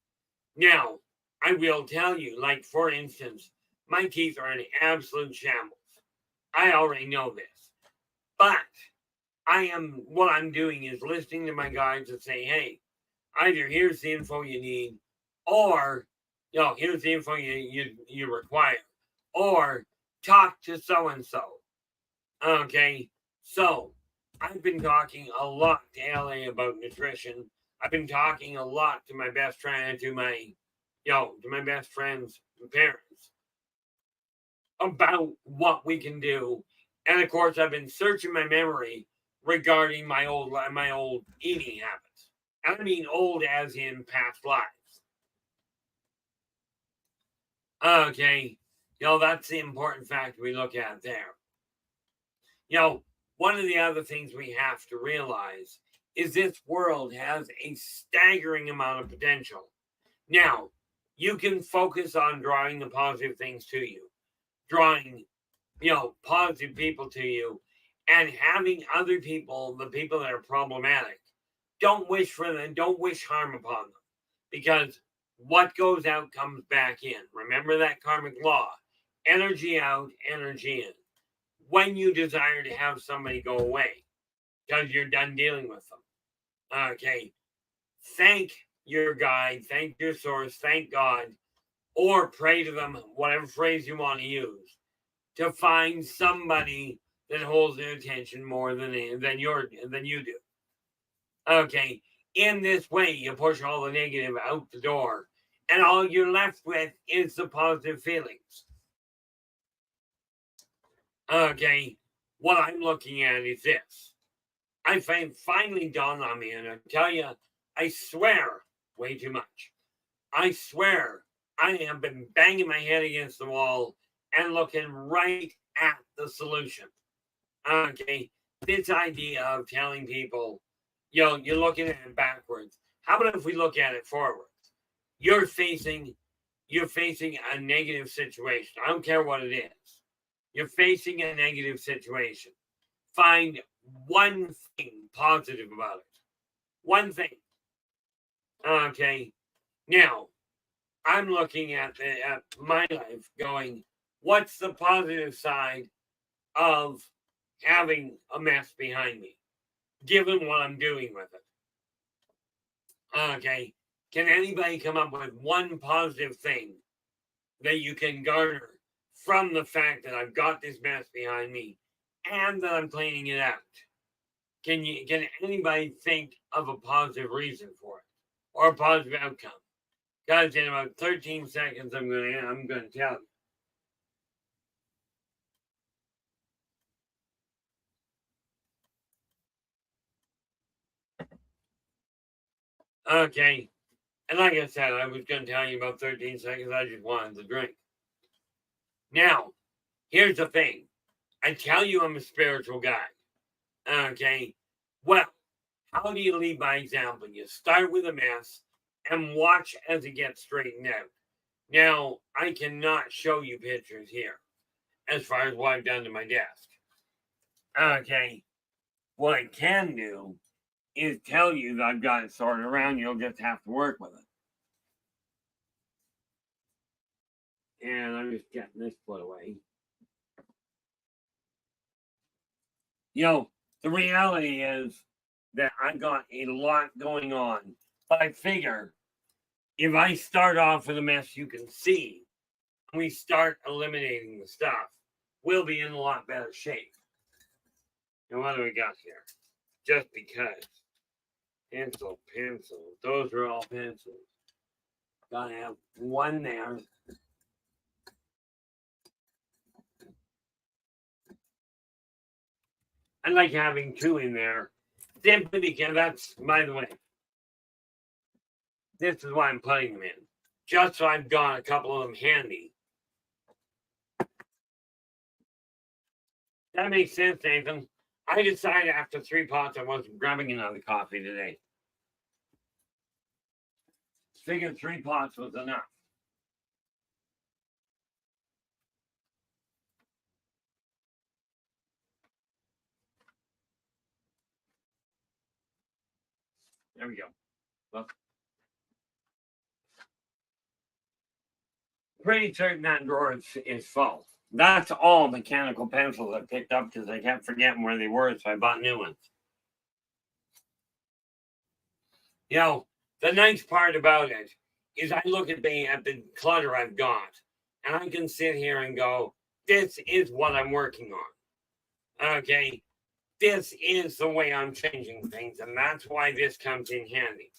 now, I will tell you, like, for instance, My teeth are in absolute shambles. I already know this. But what I'm doing is listening to my guides and saying, hey, either here's the info you need, or, here's the info you require, or talk to so-and-so. Okay, so I've been talking a lot to LA about nutrition. I've been talking a lot to my best friend, to my best friend's parents about what we can do. And of course, I've been searching my memory regarding my old eating habits. And I mean old as in past lives. Okay, that's the important fact we look at there. One of the other things we have to realize is this world has a staggering amount of potential. Now, you can focus on drawing the positive things to you, drawing, positive people to you, and having other people, the people that are problematic, don't wish for them, don't wish harm upon them, because what goes out comes back in. Remember that karmic law: energy out, energy in. When you desire to have somebody go away because you're done dealing with them, okay, thank your guide, thank your source, thank God, or pray to them, whatever phrase you want to use, to find somebody that holds their attention more than you do. Okay, in this way, you push all the negative out the door, and all you're left with is the positive feelings. Okay, what I'm looking at is this. I finally dawned on me, and I tell you, I swear way too much. I swear I have been banging my head against the wall and looking right at the solution. Okay, this idea of telling people, you're looking at it backwards. How about if we look at it forwards? You're facing a negative situation. I don't care what it is. You're facing a negative situation. Find one thing positive about it. One thing. Okay. Now, I'm looking at my life going, what's the positive side of having a mess behind me, given what I'm doing with it? Okay. Can anybody come up with one positive thing that you can garner from the fact that I've got this mess behind me and that I'm cleaning it out? Can anybody think of a positive reason for it or a positive outcome? Guys, in about 13 seconds, I'm gonna tell you. Okay, and like I said, I was gonna tell you about 13 seconds. I just wanted to drink. Now, here's the thing. I tell you, I'm a spiritual guy. Okay, well, how do you lead by example? You start with a mess and watch as it gets straightened out. Now, I cannot show you pictures here as far as what I've done to my desk. Okay, what I can do is tell you that I've got it sorted around. You'll just have to work with it. And I'm just getting this put away. The reality is that I've got a lot going on. But I figure if I start off with a mess you can see, and we start eliminating the stuff, we'll be in a lot better shape. And what do we got here? Just because. Pencil. Those are all pencils. Gotta have one there. I like having two in there. Simply because that's, by the way, this is why I'm putting them in. Just so I've got a couple of them handy. That makes sense, Nathan. I decided after 3 pots I wasn't grabbing another coffee today. Figured 3 pots was enough. There we go. Look. pretty certain that drawer is full. That's all mechanical pencils I picked up because I kept forgetting where they were, so I bought new ones. You know, the nice part about it is I look at the clutter I've got, and I can sit here and go, this is what I'm working on. Okay, this is the way I'm changing things, and that's why this comes in handy.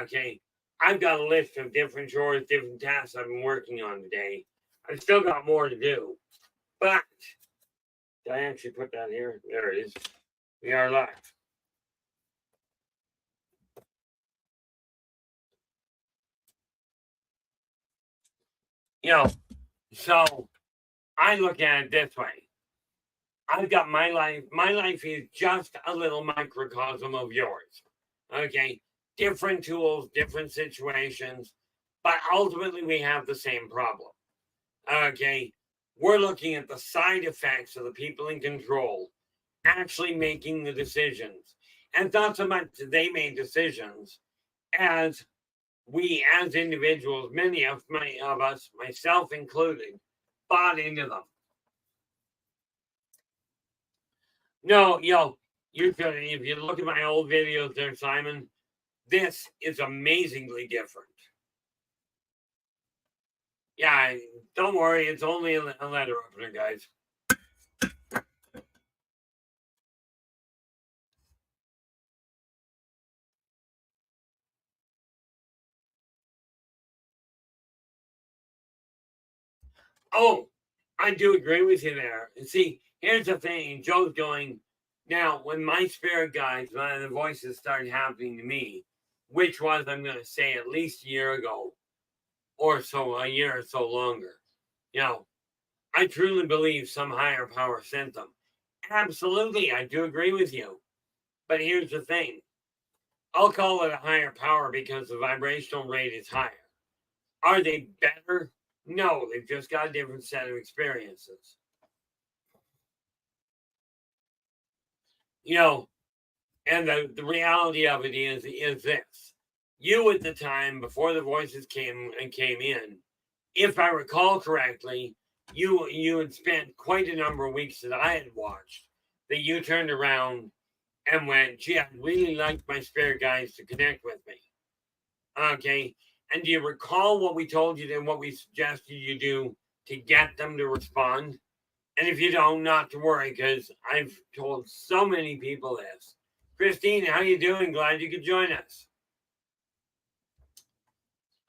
Okay, I've got a list of different chores, different tasks I've been working on today. I've still got more to do, but did I actually put that here? There it is. We are live. You know, so I look at it this way. I've got my life. My life is just a little microcosm of yours. Okay, different tools, different situations, but ultimately we have the same problem. Okay, we're looking at the side effects of the people in control actually making the decisions. And not so much they made decisions as we as individuals, many of us, myself included, bought into them. No, you could, if you look at my old videos there, Simon, this is amazingly different. Yeah, don't worry, it's only a letter opener, guys. Oh, I do agree with you there. And see, here's the thing. Joe's going, now, when my spirit guides, when the voices started happening to me, which was, I'm going to say, at least a year ago or so, a year or so longer, I truly believe some higher power sent them. Absolutely, I do agree with you. But here's the thing. I'll call it a higher power because the vibrational rate is higher. Are they better? No, they've just got a different set of experiences. And the reality of it is this. You at the time, before the voices came in, if I recall correctly, you had spent quite a number of weeks that I had watched that you turned around and went, gee, I'd really like my spirit guides to connect with me. Okay. And do you recall what we told you and what we suggested you do to get them to respond? And if you don't, not to worry, because I've told so many people this. Christine, how you doing? Glad you could join us.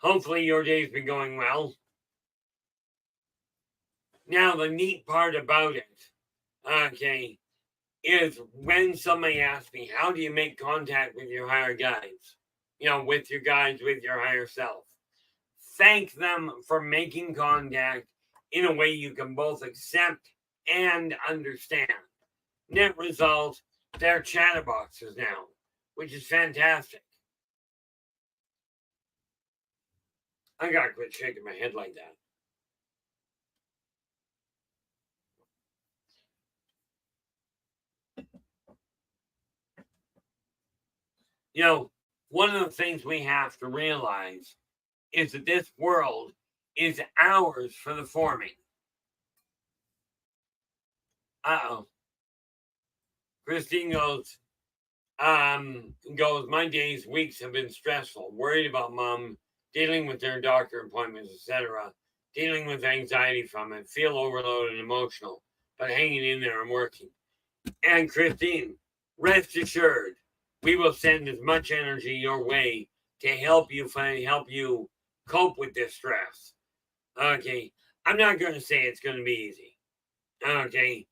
Hopefully your day's been going well. Now, the neat part about it, okay, is when somebody asks me, how do you make contact with your higher guides? With your guides, with your higher self. Thank them for making contact in a way you can both accept and understand. Net result, they're chatterboxes now, which is fantastic. I gotta quit shaking my head like that. One of the things we have to realize is that this world is ours for the forming. Uh-oh. Christine goes, my days, weeks have been stressful, worried about mom, dealing with their doctor appointments, etc., dealing with anxiety from it, feel overloaded and emotional, but hanging in there and working. And Christine, rest assured, we will send as much energy your way to help you cope with this stress. Okay, I'm not going to say it's going to be easy. Okay,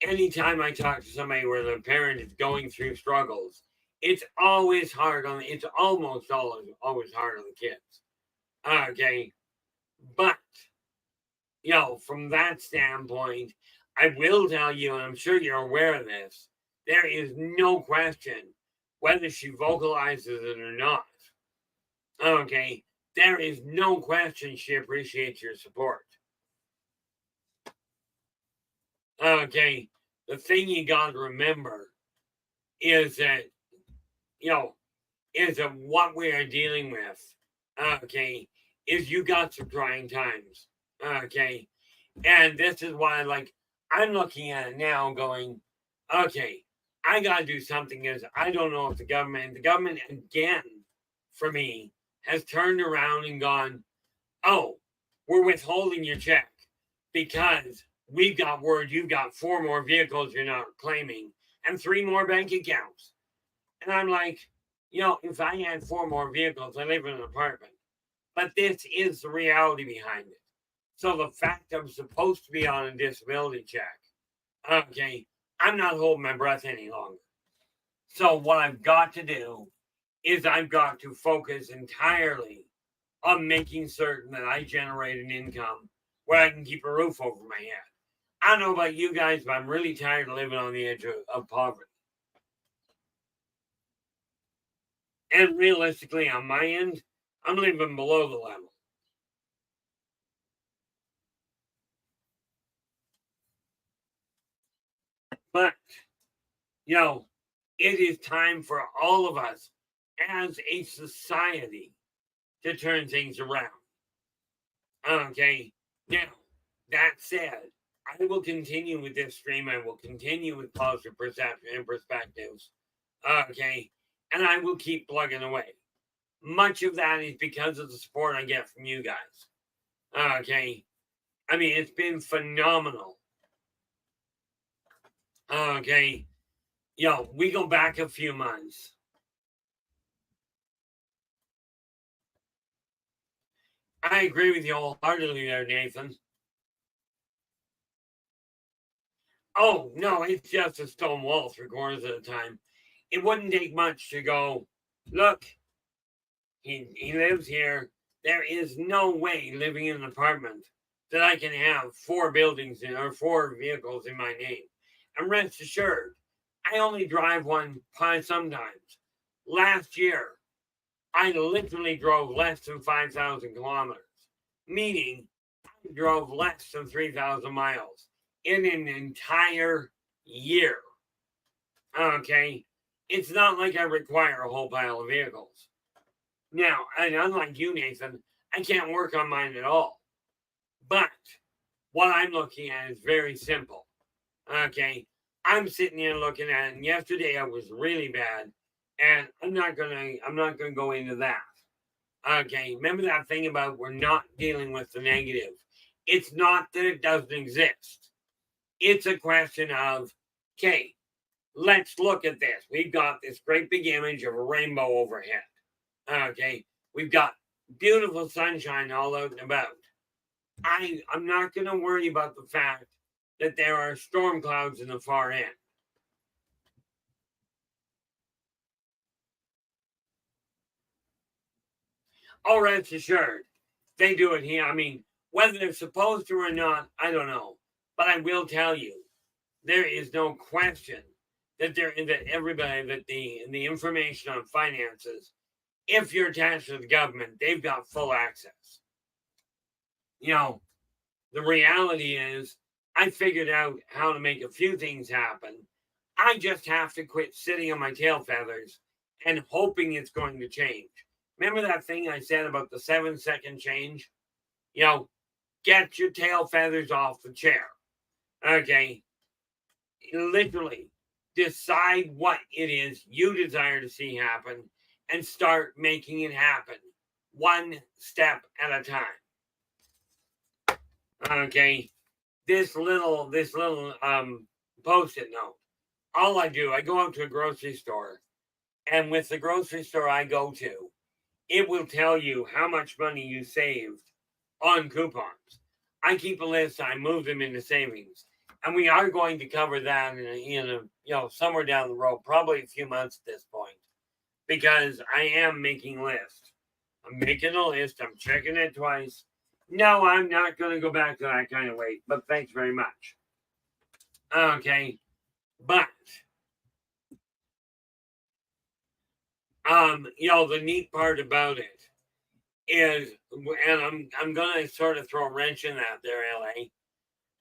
anytime I talk to somebody where the parent is going through struggles, it's always hard it's almost always hard on the kids. Okay, but from that standpoint, I will tell you, and I'm sure you're aware of this, there is no question whether she vocalizes it or not. Okay, there is no question she appreciates your support. Okay, the thing you got to remember is that, is that what we are dealing with, okay, is you got some trying times. Okay. And this is why, like, I'm looking at it now going, okay, I got to do something as I don't know if the government again, for me, has turned around and gone, oh, we're withholding your check because we've got word you've got 4 more vehicles you're not claiming and 3 more bank accounts. And I'm like, if I had 4 more vehicles, I live in an apartment. But this is the reality behind it. So the fact I'm supposed to be on a disability check, okay, I'm not holding my breath any longer. So what I've got to do is I've got to focus entirely on making certain that I generate an income where I can keep a roof over my head. I don't know about you guys, but I'm really tired of living on the edge of poverty. And realistically, on my end, I'm living below the level. But, it is time for all of us as a society to turn things around. Okay. Now, that said, I will continue with this stream. I will continue with positive perception and perspectives. Okay. And I will keep plugging away. Much of that is because of the support I get from you guys. Okay. I mean, it's been phenomenal. Okay. We go back a few months. I agree with you wholeheartedly there, Nathan. Oh, no, it's just a stone wall 3/4 of the time. It wouldn't take much to go, look, he lives here. There is no way living in an apartment that I can have 4 buildings or 4 vehicles in my name. And rest assured, I only drive one sometimes. Last year, I literally drove less than 5,000 kilometers, meaning I drove less than 3,000 miles in an entire year. Okay. It's not like I require a whole pile of vehicles. Now, and unlike you, Nathan, I can't work on mine at all. But what I'm looking at is very simple. Okay. I'm sitting here looking at it, and yesterday I was really bad, and I'm not gonna go into that. Okay. Remember that thing about we're not dealing with the negative. It's not that it doesn't exist. It's a question of, okay, let's look at this. We've got this great big image of a rainbow overhead. Okay. We've got beautiful sunshine all out and about. I'm not going to worry about the fact that there are storm clouds in the far end. Oh, rest assured, they do it here. I mean, whether they're supposed to or not, I don't know. But I will tell you, there is no question that everybody that the information on finances, if you're attached to the government, they've got full access. The reality is I figured out how to make a few things happen. I just have to quit sitting on my tail feathers and hoping it's going to change. Remember that thing I said about the 7-second change? Get your tail feathers off the chair. Okay. Literally decide what it is you desire to see happen and start making it happen one step at a time. Okay. This little post-it note. All I do, I go out to a grocery store, and with the grocery store I go to, it will tell you how much money you saved on coupons. I keep a list, I move them into savings. And we are going to cover that in somewhere down the road, probably a few months at this point, because I am making lists. I'm making a list. I'm checking it twice. No, I'm not going to go back to that kind of weight, but thanks very much. Okay, but the neat part about it is, and I'm going to sort of throw a wrench in that there, LA.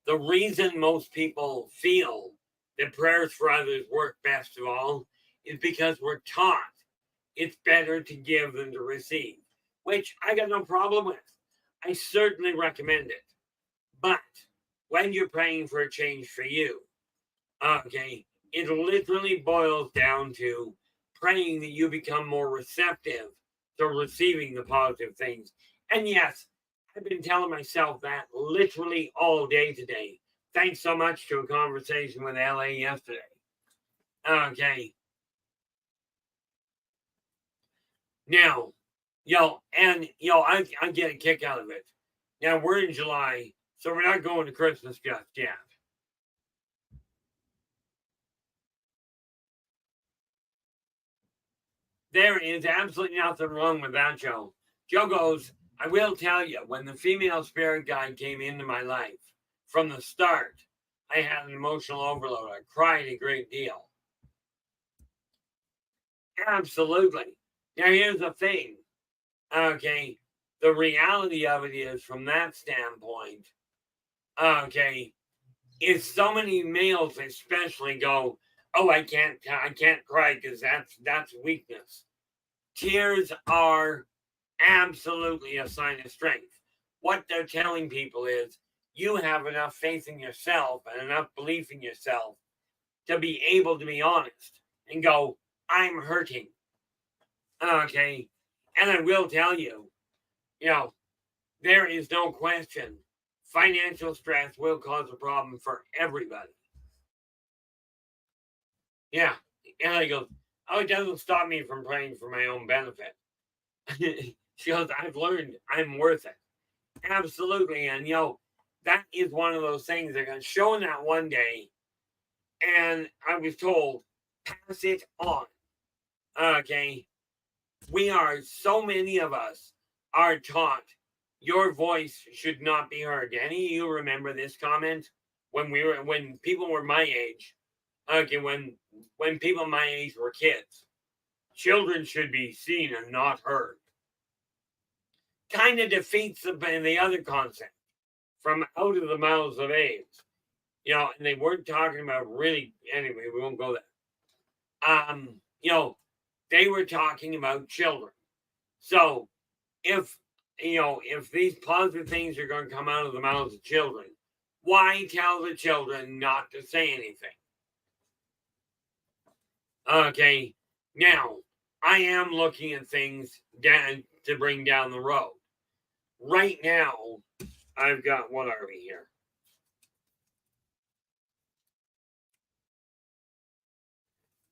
The reason most people feel that prayers for others work best of all is because we're taught it's better to give than to receive, which I got no problem with. I certainly recommend it. But when you're praying for a change for you, okay, it literally boils down to praying that you become more receptive to receiving the positive things. And yes, I've been telling myself that literally all day today. Thanks so much to a conversation with LA yesterday. Okay. Now, I get a kick out of it. Now we're in July, so we're not going to Christmas just yet. There is absolutely nothing wrong with that, Joe. Joe goes, I will tell you, when the female spirit guide came into my life, from the start, I had an emotional overload. I cried a great deal. Absolutely. Now, here's the thing. Okay. The reality of it is, from that standpoint, okay, is so many males especially go, oh, I can't cry because that's weakness. Tears are absolutely a sign of strength. What they're telling people is you have enough faith in yourself and enough belief in yourself to be able to be honest and go, I'm hurting. Okay. And I will tell you, you know, there is no question financial stress will cause a problem for everybody. Yeah. And I go, oh, it doesn't stop me from praying for my own benefit. She goes, I've learned I'm worth it. Absolutely. And, that is one of those things that got shown that one day. And I was told, pass it on. Okay. So many of us are taught your voice should not be heard. Any of you remember this comment when people were my age? Okay. When people my age were kids, children should be seen and not heard. Kind of defeats the other concept from out of the mouths of babes. And they weren't talking about really, anyway, we won't go there. They were talking about children. So if these positive things are going to come out of the mouths of children, why tell the children not to say anything? Okay, now I am looking at things down to bring down the road. Right now, I've got, what are we here?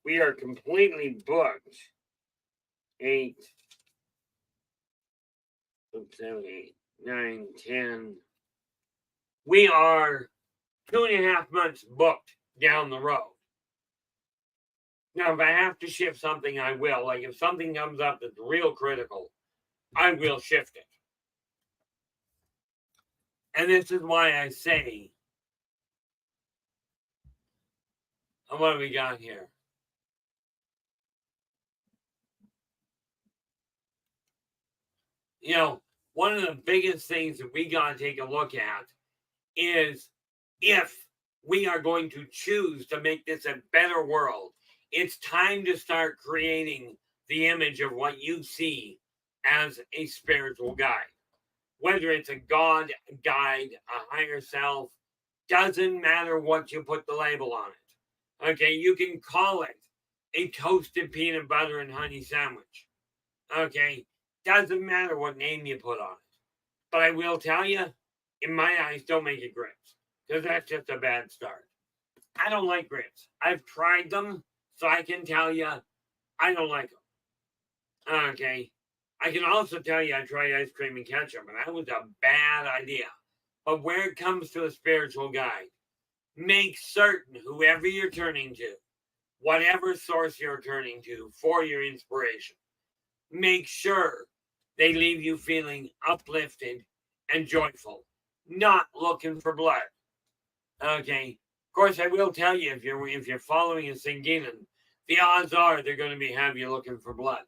We are completely booked. 8, 7, 8, 9, 10. We are 2.5 months booked down the road. Now, if I have to shift something, I will. Like if something comes up that's real critical, I will shift it. And this is why I say, what do we got here? One of the biggest things that we got to take a look at is if we are going to choose to make this a better world, it's time to start creating the image of what you see as a spiritual guide. Whether it's a God, a guide, a higher self, doesn't matter what you put the label on it. Okay, you can call it a toasted peanut butter and honey sandwich. Okay, doesn't matter what name you put on it. But I will tell you, in my eyes, don't make it grits because that's just a bad start. I don't like grits. I've tried them, so I can tell you I don't like them. Okay. I can also tell you I tried ice cream and ketchup, and that was a bad idea. But where it comes to a spiritual guide, make certain whoever you're turning to, whatever source you're turning to for your inspiration, make sure they leave you feeling uplifted and joyful, not looking for blood. Okay. Of course, I will tell you if you're following a Singinan, the odds are they're going to have you looking for blood.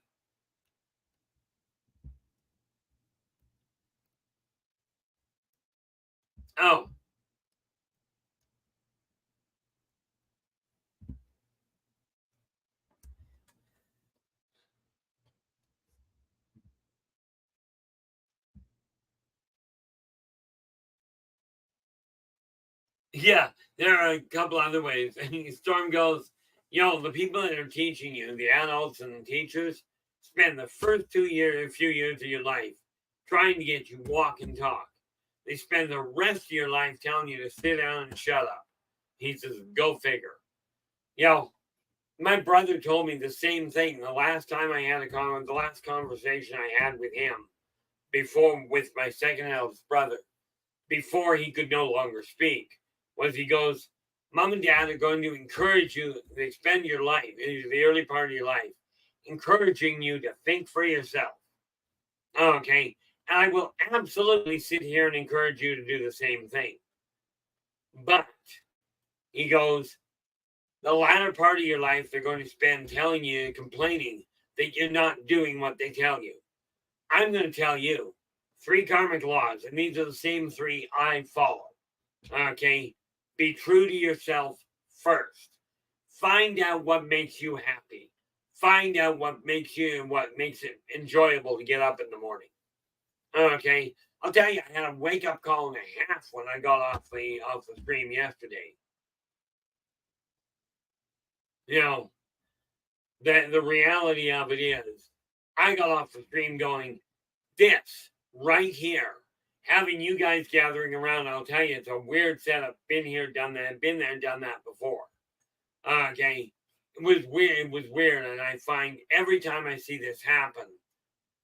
Oh, Yeah, there are a couple other ways. And Storm goes, the people that are teaching you, the adults and the teachers, spend the first few years of your life trying to get you walk and talk. They spend the rest of your life telling you to sit down and shut up. He says, go figure. You know, my brother told me the same thing the last time I had the last conversation I had with him with my second eldest brother, before he could no longer speak, was he goes, Mom and Dad are going to encourage you to spend your life, the early part of your life, encouraging you to think for yourself. Okay. And I will absolutely sit here and encourage you to do the same thing. But he goes, the latter part of your life, they're going to spend telling you and complaining that you're not doing what they tell you. I'm going to tell you 3 karmic laws, and these are the same 3 I follow. Okay. Be true to yourself first. Find out what makes you happy. Find out what makes it enjoyable to get up in the morning. Okay. I'll tell you, I had a wake up call and a half when I got off the stream yesterday. The reality of it is, I got off the stream going, this right here, having you guys gathering around, I'll tell you, it's a weird setup. Been here, done that, been there, done that before. Okay. It was weird. And I find every time I see this happen,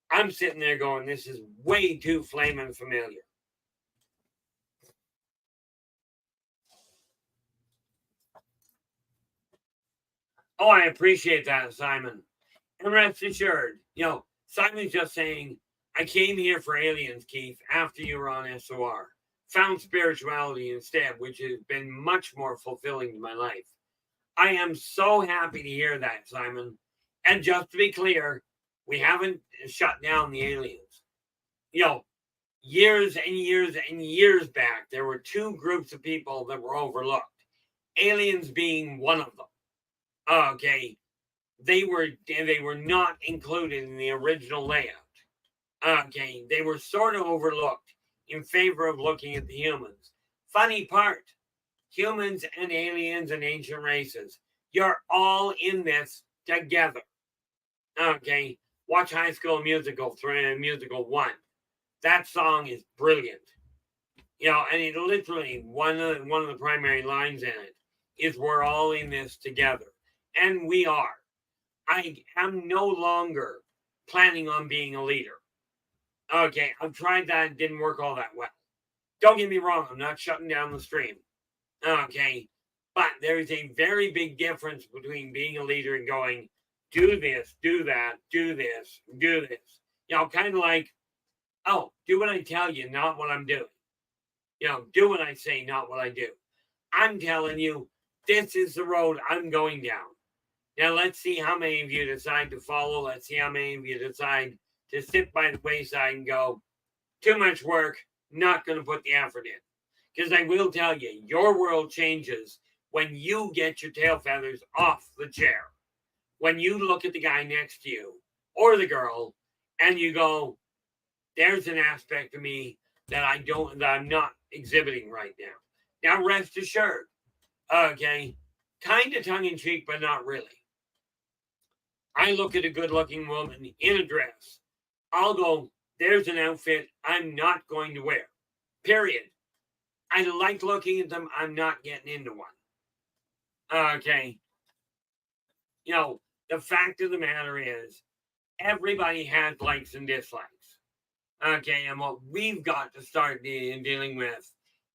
I'm sitting there going, this is way too flaming familiar. Oh, I appreciate that, Simon. And rest assured, Simon's just saying, I came here for aliens, Keith, after you were on SOR. Found spirituality instead, which has been much more fulfilling to my life. I am so happy to hear that, Simon. And just to be clear, we haven't shut down the aliens. Years and years and years back, there were 2 groups of people that were overlooked. Aliens being one of them. Okay. They were not included in the original layout. Okay. They were sort of overlooked in favor of looking at the humans. Funny part, humans and aliens and ancient races, you're all in this together. Okay. Watch High School Musical 1. That song is brilliant. And it literally, one of the primary lines in it is, we're all in this together. And we are. I am no longer planning on being a leader. Okay, I've tried that. It didn't work all that well. Don't get me wrong. I'm not shutting down the stream. Okay. But there is a very big difference between being a leader and going, do this, do that, do this, do this. Kind of like, oh, do what I tell you, not what I'm doing. Do what I say, not what I do. I'm telling you, this is the road I'm going down. Now, let's see how many of you decide to follow. Let's see how many of you decide to sit by the wayside and go, too much work, not going to put the effort in. Because I will tell you, your world changes when you get your tail feathers off the chair. When you look at the guy next to you or the girl and you go, there's an aspect of me that I'm not exhibiting right now. Now, rest assured, okay, kind of tongue in cheek, but not really. I look at a good looking woman in a dress. I'll go, there's an outfit I'm not going to wear. Period. I like looking at them. I'm not getting into one. Okay. The fact of the matter is, everybody has likes and dislikes. Okay. And what we've got to start dealing with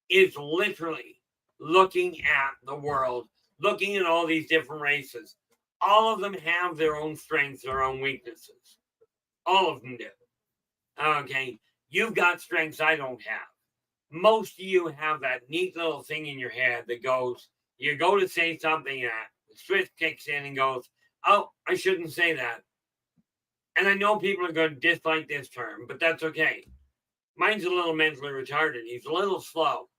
is literally looking at the world, looking at all these different races. All of them have their own strengths, their own weaknesses. All of them do. Okay. You've got strengths I don't have. Most of you have that neat little thing in your head that goes, you go to say something that the switch kicks in and goes, oh, I shouldn't say that. And I know people are going to dislike this term, but that's okay. Mine's a little mentally retarded. He's a little slow.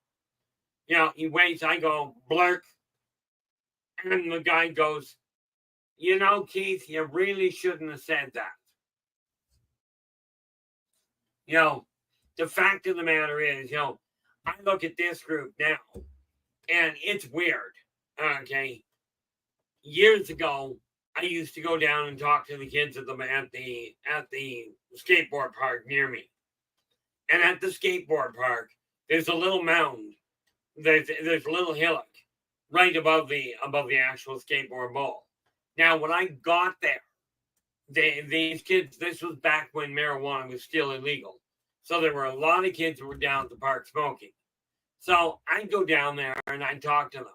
He waits, I go, blurk. And the guy goes, Keith, you really shouldn't have said that. The fact of the matter is, I look at this group now And it's weird. Okay. Years ago, I used to go down and talk to the kids at the skateboard park near me. And at the skateboard park, there's a little mound. There's a little hillock right above the actual skateboard bowl. Now, when I got there, these kids, this was back when marijuana was still illegal. So there were a lot of kids who were down at the park smoking. So I'd go down there and I'd talk to them.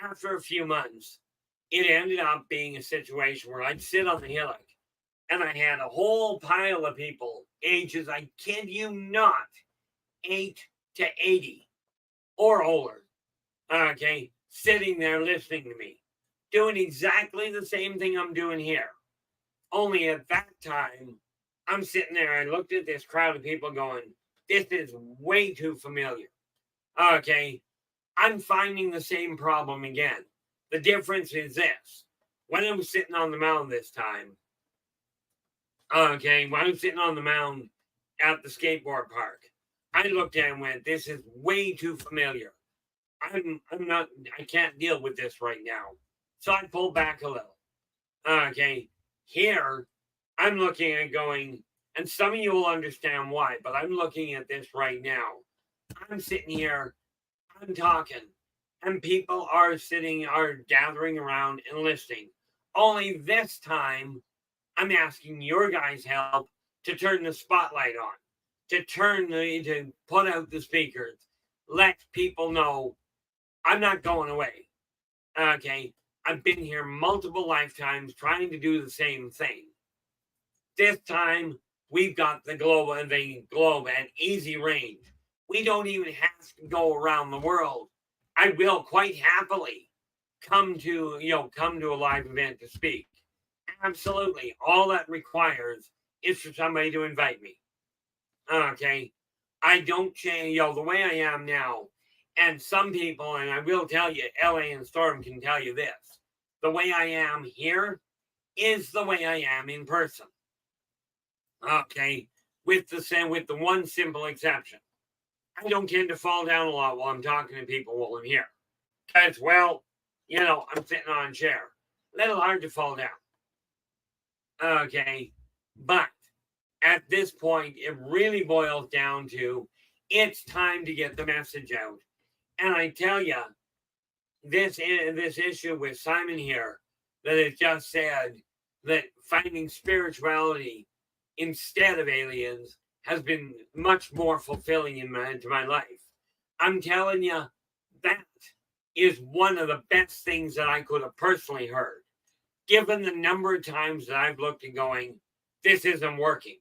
After a few months, it ended up being a situation where I'd sit on the hillock and I had a whole pile of people, ages, I kid you not, 8 to 80 or older, okay, sitting there listening to me, doing exactly the same thing I'm doing here. Only at that time, I'm sitting there, I looked at this crowd of people going, this is way too familiar. Okay, I'm finding the same problem again. The difference is this. When I was sitting on the mound this time, okay, when I was sitting on the mound at the skateboard park, I looked at it and went, this is way too familiar. I can't deal with this right now. So I pulled back a little. Okay, here, I'm looking at going, and some of you will understand why, but I'm looking at this right now. I'm sitting here, I'm talking, and people are gathering around and listening. Only this time, I'm asking your guys' help to turn the spotlight on, to put out the speakers, let people know I'm not going away. Okay, I've been here multiple lifetimes trying to do the same thing. This time, we've got the globe at easy range. We don't even have to go around the world. I will quite happily come to a live event to speak. Absolutely. All that requires is for somebody to invite me. Okay. I don't change, the way I am now. And some people, and I will tell you, LA and Storm can tell you this. The way I am here is the way I am in person. Okay. With the one simple exception. I don't tend to fall down a lot while I'm talking to people while I'm here. Because, I'm sitting on a chair. A little hard to fall down. Okay. But at this point, it really boils down to it's time to get the message out. And I tell you, this issue with Simon here that has just said that finding spirituality instead of aliens has been much more fulfilling into my life. I'm telling you, that is one of the best things that I could have personally heard. Given the number of times that I've looked and going, this isn't working.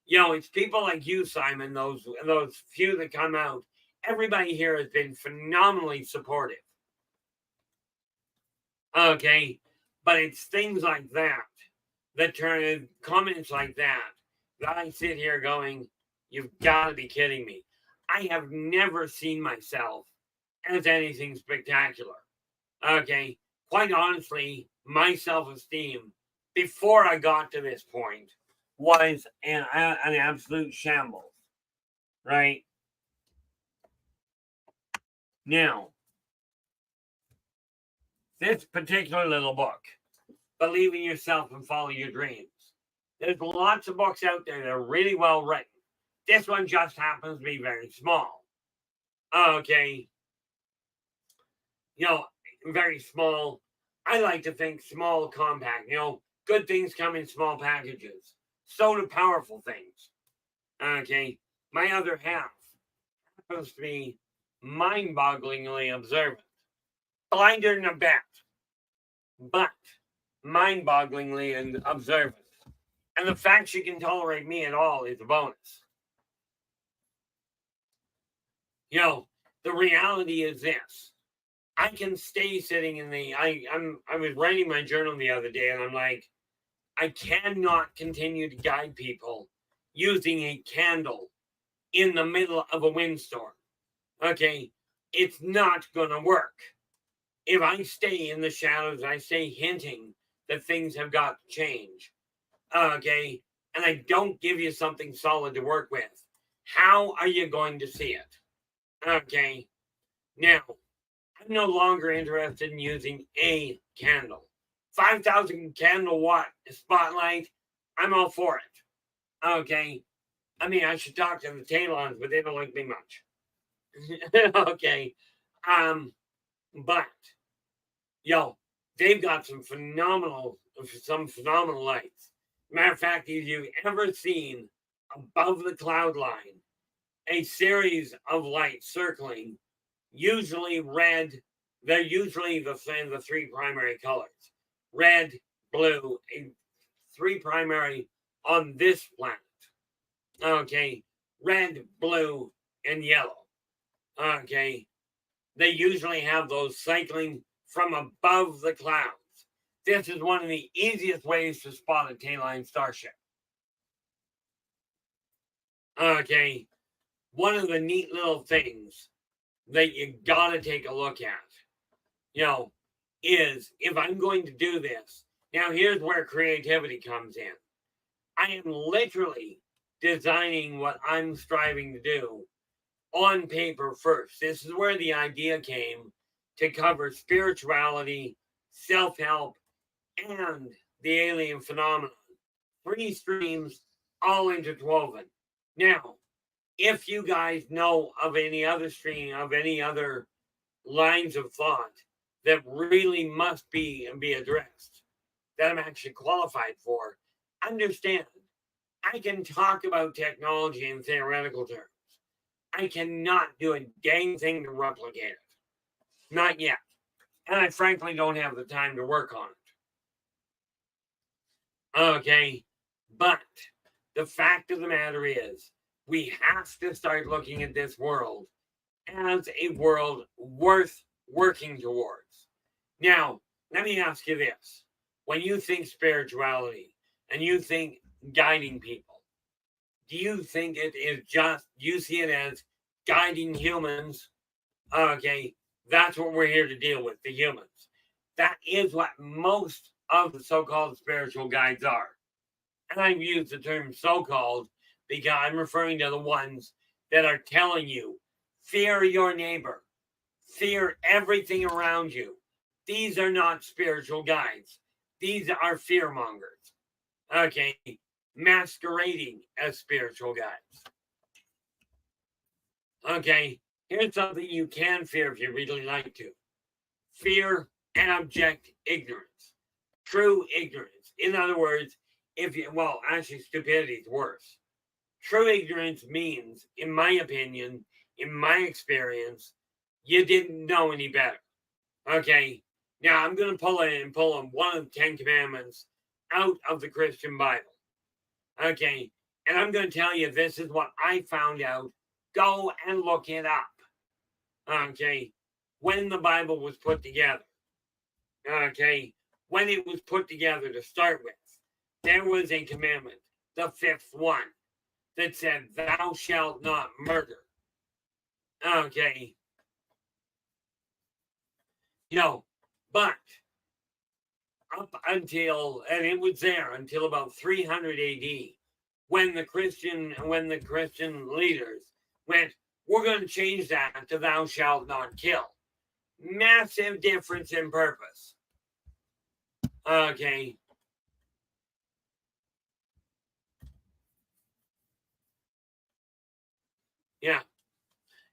It's people like you, Simon, those few that come out. Everybody here has been phenomenally supportive. Okay, but it's things like that turn comments like that I sit here going, you've got to be kidding me. I have never seen myself as anything spectacular. Okay, quite honestly, my self-esteem before I got to this point was an absolute shambles. Right? Now, this particular little book, Believe in Yourself and Follow Your Dreams. There's lots of books out there that are really well written. This one just happens to be very small. Okay. Very small. I like to think small, compact. Good things come in small packages. So do powerful things. Okay. My other half happens to be mind-bogglingly observant. Blinder than a bat, but mind-bogglingly observant. And the fact she can tolerate me at all is a bonus. The reality is this. I can stay sitting I was writing my journal the other day and I'm like, I cannot continue to guide people using a candle in the middle of a windstorm. Okay, it's not going to work. If I stay in the shadows, I stay hinting that things have got to change. Okay, and I don't give you something solid to work with. How are you going to see it? Okay, now, I'm no longer interested in using a candle. 5,000 candle watt spotlight, I'm all for it. Okay. I mean, I should talk to the Talons, but they don't like me much. Okay. But they've got some phenomenal lights. Matter of fact, if you've ever seen above the cloud line a series of lights circling, usually red, they're usually the three primary colors: red, blue, and three primary on this planet. Okay, red, blue, and yellow. Okay, they usually have those cycling from above the clouds. This is one of the easiest ways to spot a Taline starship. Okay, one of the neat little things that you gotta take a look at, is if I'm going to do this. Now, here's where creativity comes in. I am literally designing what I'm striving to do on paper first. This is where the idea came to cover spirituality, self-help, and the alien phenomenon. 3 streams all interwoven. Now, if you guys know of any other stream, of any other lines of thought that really must be addressed, that I'm actually qualified for, understand, I can talk about technology in theoretical terms. I cannot do a dang thing to replicate it. Not yet. And I frankly don't have the time to work on it. Okay. But the fact of the matter is, we have to start looking at this world as a world worth working towards. Now, let me ask you this. When you think spirituality and you think guiding people, do you think it is just, you see it as guiding humans? Okay, that's what we're here to deal with, the humans. That is what most of the so-called spiritual guides are. And I've used the term so-called because I'm referring to the ones that are telling you, fear your neighbor, fear everything around you. These are not spiritual guides. These are fear mongers. Okay, masquerading as spiritual guides. Okay, here's something you can fear if you really like to. Fear abject ignorance. True ignorance. In other words, actually stupidity is worse. True ignorance means, in my opinion, in my experience, you didn't know any better. Okay, now I'm going to pull one of the 10 Commandments out of the Christian Bible. Okay, and I'm going to tell you this is what I found out. Go and look it up. Okay, when the Bible was put together. Okay, when it was put together to start with, there was a commandment, the 5th one, that said, thou shalt not murder. Okay. But up until, and it was there until about 300 AD, when the Christian leaders went, we're going to change that to thou shalt not kill. Massive difference in purpose. Okay.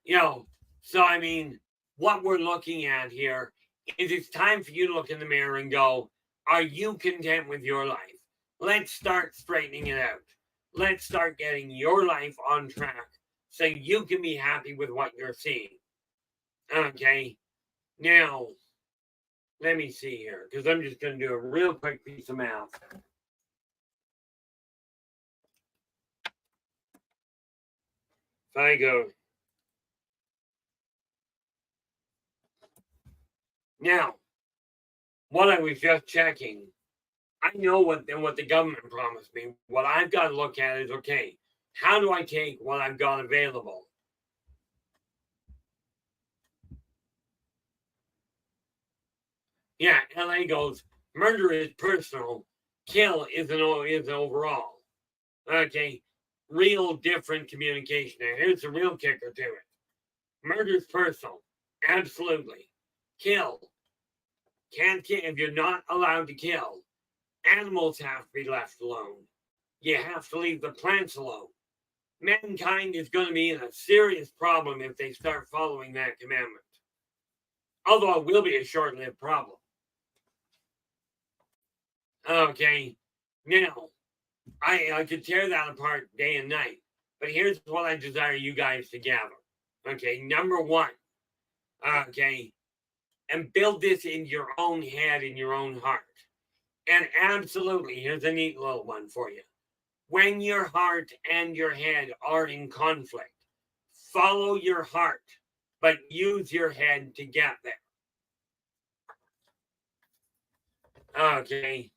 Yeah. So I mean, what we're looking at here is it's time for you to look in the mirror and go, are you content with your life? Let's start straightening it out. Let's start getting your life on track so you can be happy with what you're seeing. Okay. Now, let me see here, because I'm just going to do a real quick piece of math. If I go. Now, what I was just checking, I know what the government promised me. What I've got to look at is, okay, how do I take what I've got available? Yeah, LA goes, murder is personal, kill is overall. Okay, real different communication. And here's the real kicker to it. Murder is personal, absolutely. Kill. Can't kill. If you're not allowed to kill, animals have to be left alone. You have to leave the plants alone. Mankind is going to be in a serious problem if they start following that commandment. Although it will be a short-lived problem. Okay, now, I could tear that apart day and night, but here's what I desire you guys to gather. Okay, number one, okay, and build this in your own head, in your own heart. And absolutely, here's a neat little one for you. When your heart and your head are in conflict, follow your heart, but use your head to get there. Okay.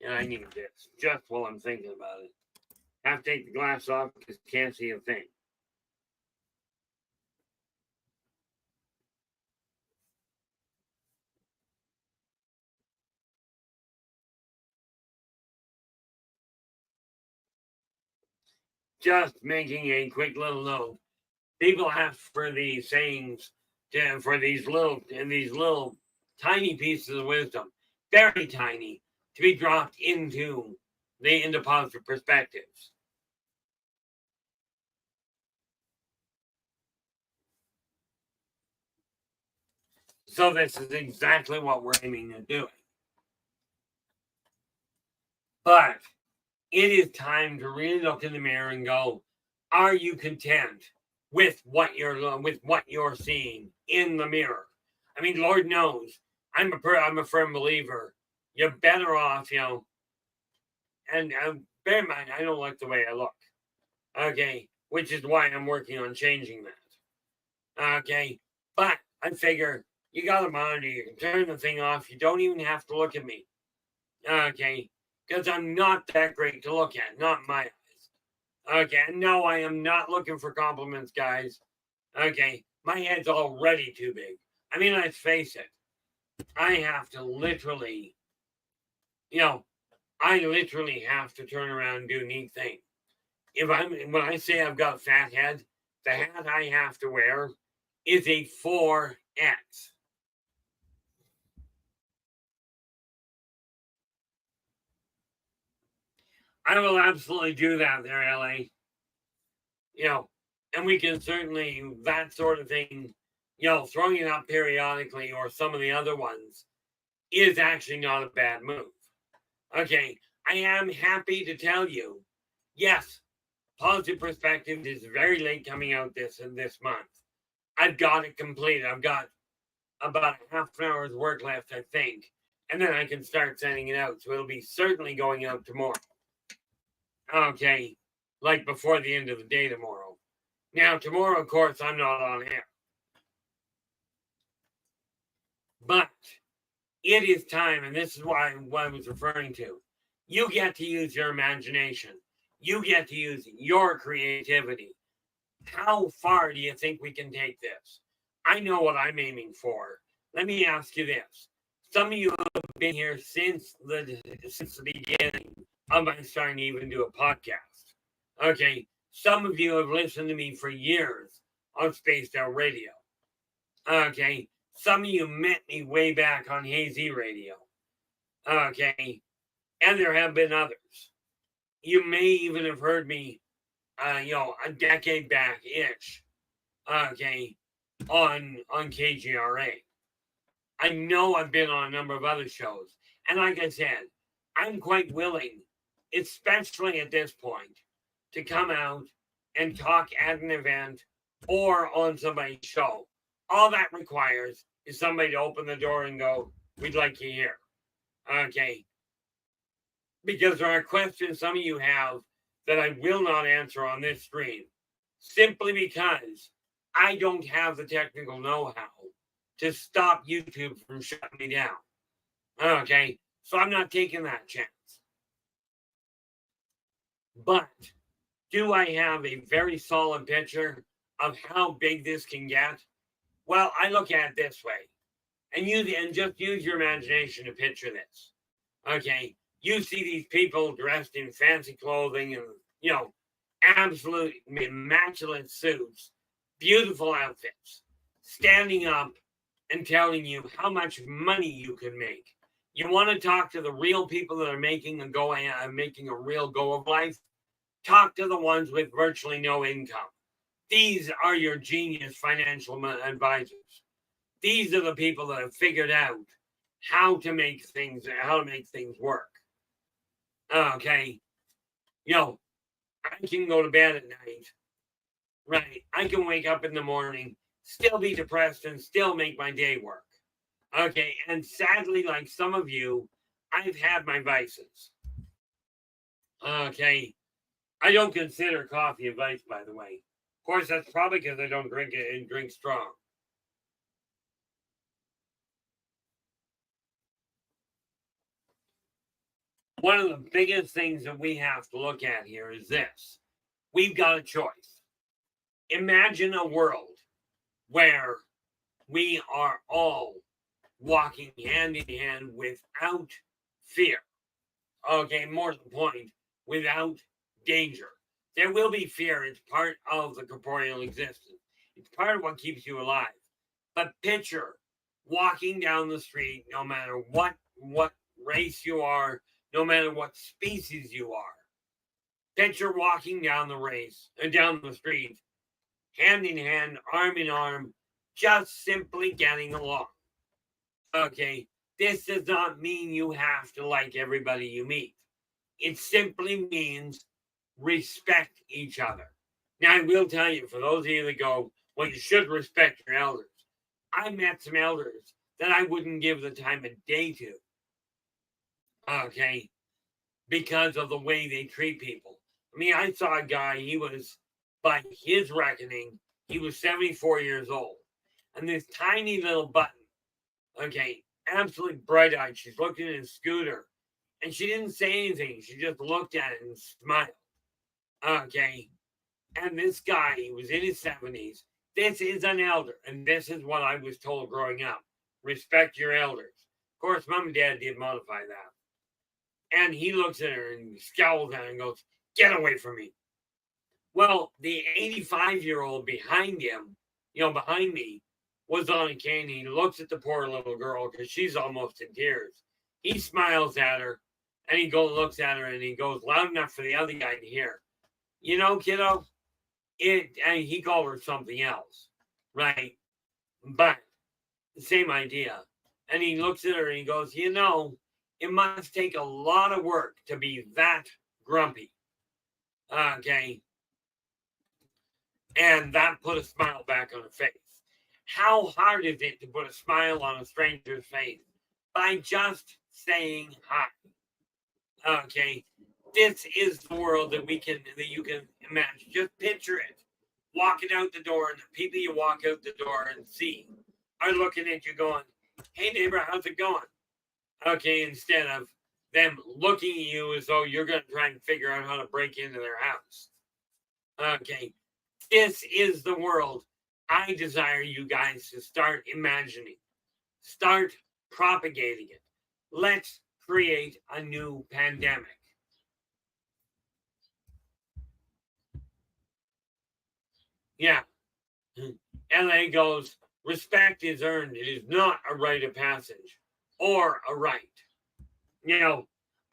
Yeah, I need this just while I'm thinking about it. Have to take the glass off because you can't see a thing. Just making a quick little note. People ask for these sayings, for these little tiny pieces of wisdom, very tiny, to be dropped into positive perspectives. So this is exactly what we're aiming at doing. But it is time to really look in the mirror and go, are you content with what you're seeing in the mirror? I mean, Lord knows, I'm a firm believer. You're better off, and bear in mind, I don't like the way I look. Okay, which is why I'm working on changing that. Okay, but I figure you got a monitor, you can turn the thing off. You don't even have to look at me. Okay, because I'm not that great to look at, not my eyes. Okay, no, I am not looking for compliments, guys. Okay, my head's already too big. I mean, let's face it. I have to literally, I literally have to turn around and do neat things. When I say I've got a fat head, the hat I have to wear is a 4X. I will absolutely do that there, LA. And we can certainly, that sort of thing, throwing it up periodically or some of the other ones is actually not a bad move. Okay, I am happy to tell you, yes, Positive Perspective is very late coming out this month. I've got it completed. I've got about a half an hour's work left, I think. And then I can start sending it out. So it'll be certainly going out tomorrow. Okay, like before the end of the day tomorrow. Now, tomorrow, of course, I'm not on air. But it is time, and this is what I was referring to. You get to use your imagination. You get to use your creativity. How far do you think we can take this? I know what I'm aiming for. Let me ask you this. Some of you have been here since the beginning of my starting to even do a podcast. Okay. Some of you have listened to me for years on Spaced Out Radio. Okay. Some of you met me way back on Hazy Radio. Okay. And there have been others. You may even have heard me, a decade back-ish. Okay. On KGRA. I know I've been on a number of other shows. And like I said, I'm quite willing, especially at this point, to come out and talk at an event or on somebody's show. All that requires is somebody to open the door and go, we'd like you here. Okay. Because there are questions some of you have that I will not answer on this stream, simply because I don't have the technical know-how to stop YouTube from shutting me down. Okay, so I'm not taking that chance. But do I have a very solid picture of how big this can get? Well, I look at it this way, and just use your imagination to picture this. Okay, you see these people dressed in fancy clothing and absolute immaculate suits, beautiful outfits, standing up and telling you how much money you can make. You want to talk to the real people that are making a real go of life? Talk to the ones with virtually no income. These are your genius financial advisors. These are the people that have figured out how to make things work. Okay, I can go to bed at night, right? I can wake up in the morning, still be depressed, and still make my day work. Okay, and sadly, like some of you, I've had my vices. Okay, I don't consider coffee a vice, by the way. Of course, that's probably because I don't drink it and drink strong. One of the biggest things that we have to look at here is this. We've got a choice. Imagine a world where we are all walking hand in hand without fear. Okay, more to the point, without danger. There will be fear. It's part of the corporeal existence. It's part of what keeps you alive. But picture walking down the street, no matter what race you are, no matter what species you are. Picture walking down the street, hand in hand, arm in arm, just simply getting along. Okay, this does not mean you have to like everybody you meet. It simply means respect each other. Now, I will tell you, for those of you that go, well, you should respect your elders. I met some elders that I wouldn't give the time of day to. Okay, because of the way they treat people. I mean, I saw a guy, he was, by his reckoning, he was 74 years old. And this tiny little button, okay, absolutely bright-eyed. She's looking at his scooter. And she didn't say anything. She just looked at it and smiled. Okay. And this guy, he was in his 70s. This is an elder. And this is what I was told growing up. Respect your elders. Of course, mom and dad did modify that. And he looks at her and scowls at her and goes, get away from me. Well, the 85-year-old behind him, behind me, was on a cane. He looks at the poor little girl because she's almost in tears. He smiles at her and he looks at her and he goes loud enough for the other guy to hear. Kiddo, and he called her something else, right? But the same idea. And he looks at her and he goes, it must take a lot of work to be that grumpy. Okay. And that put a smile back on her face. How hard is it to put a smile on a stranger's face? By just saying hi. Okay. This is the world that you can imagine. Just picture it. Walking out the door, and the people you walk out the door and see are looking at you going, hey neighbor, how's it going? Okay, instead of them looking at you as though you're going to try and figure out how to break into their house. Okay, this is the world I desire you guys to start imagining. Start propagating it. Let's create a new pandemic. Yeah. LA goes, respect is earned. It is not a rite of passage or a right.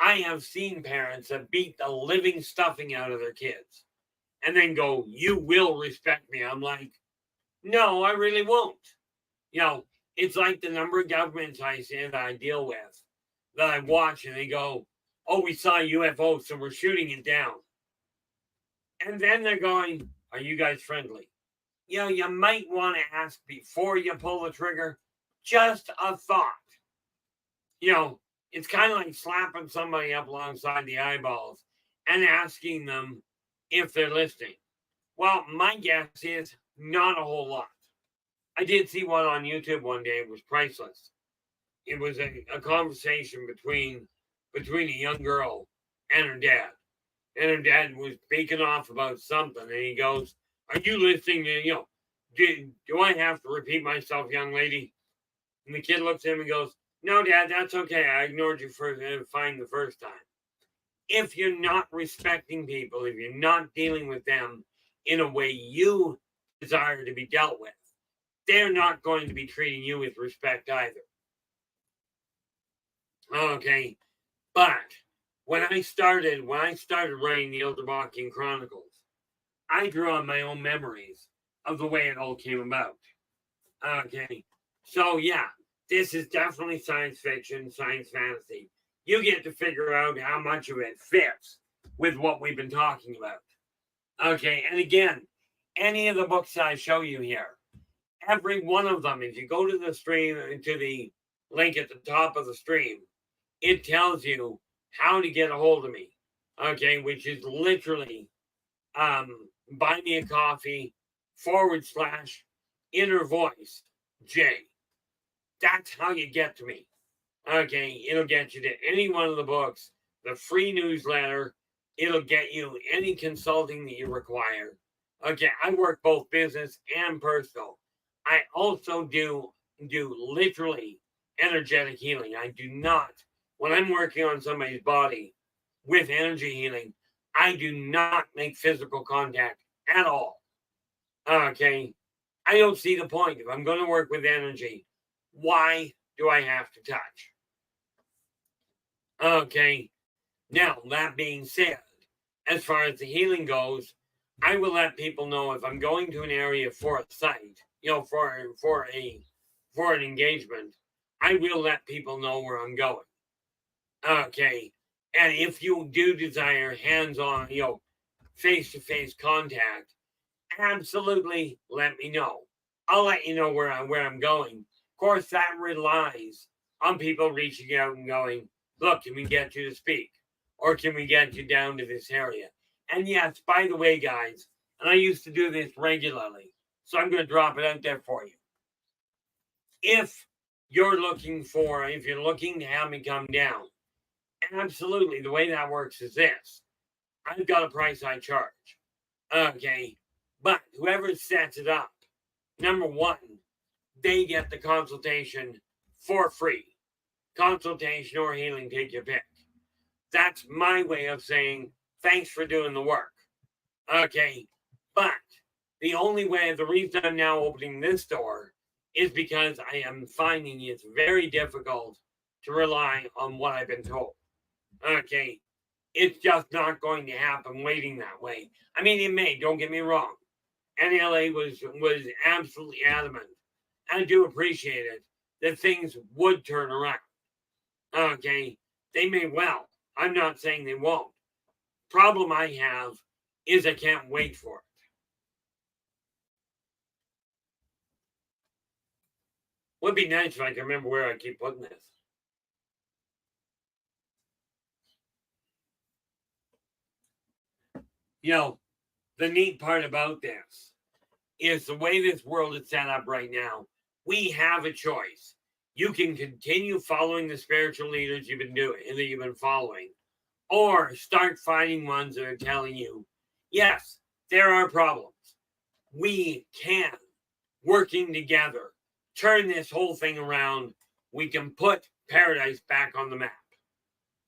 I have seen parents that beat the living stuffing out of their kids and then go, you will respect me. I'm like, no, I really won't. It's like the number of governments I deal with that I watch and they go, oh, we saw a UFO, so we're shooting it down. And then they're going, are you guys friendly? You might want to ask before you pull the trigger. Just a thought. It's kind of like slapping somebody up alongside the eyeballs and asking them if they're listening. Well, my guess is not a whole lot. I did see one on YouTube one day. It was priceless. It was a conversation between a young girl and her dad. And her dad was speaking off about something. And he goes, are you listening to, do I have to repeat myself, young lady? And the kid looks at him and goes, no, Dad, that's okay. I ignored you fine the first time. If you're not respecting people, if you're not dealing with them in a way you desire to be dealt with, they're not going to be treating you with respect either. Okay, but when I started writing the Elderbachian Chronicles, I drew on my own memories of the way it all came about. Okay, so yeah, this is definitely science fiction, science fantasy. You get to figure out how much of it fits with what we've been talking about. Okay, and again, any of the books I show you here, every one of them, if you go to the stream, to the link at the top of the stream, it tells you how to get a hold of me. Okay, which is literally buy me a coffee / inner voice J. That's how you get to me. Okay, it'll get you to any one of the books, the free newsletter. It'll get you any consulting that you require. Okay, I work both business and personal. I also do literally energetic healing. I do not, when I'm working on somebody's body with energy healing, I do not make physical contact at all. Okay, I don't see the point. If I'm going to work with energy, why do I have to touch? Okay, now that being said, as far as the healing goes, I will let people know if I'm going to an area for a site, for an engagement. I will let people know where I'm going. Okay, and if you do desire hands-on, face-to-face contact, absolutely let me know. I'll let you know where I'm going. Of course, that relies on people reaching out and going, look, can we get you to speak? Or can we get you down to this area? And yes, by the way, guys, and I used to do this regularly, so I'm going to drop it out there for you. If you're looking to have me come down, absolutely, the way that works is this. I've got a price I charge. Okay, but whoever sets it up, number one, they get the consultation for free. Consultation or healing, take your pick. That's my way of saying thanks for doing the work. Okay, but the reason I'm now opening this door is because I am finding it's very difficult to rely on what I've been told. Okay, it's just not going to happen waiting that way. I mean, it may, don't get me wrong. NLA was absolutely adamant. I do appreciate it that things would turn around. Okay, they may well. I'm not saying they won't. Problem I have is I can't wait for it. Would be nice if I could remember where I keep putting this. The neat part about this is the way this world is set up right now. We have a choice. You can continue following the spiritual leaders you've been following, or start finding ones that are telling you, yes, there are problems. We can, working together, turn this whole thing around. We can put paradise back on the map.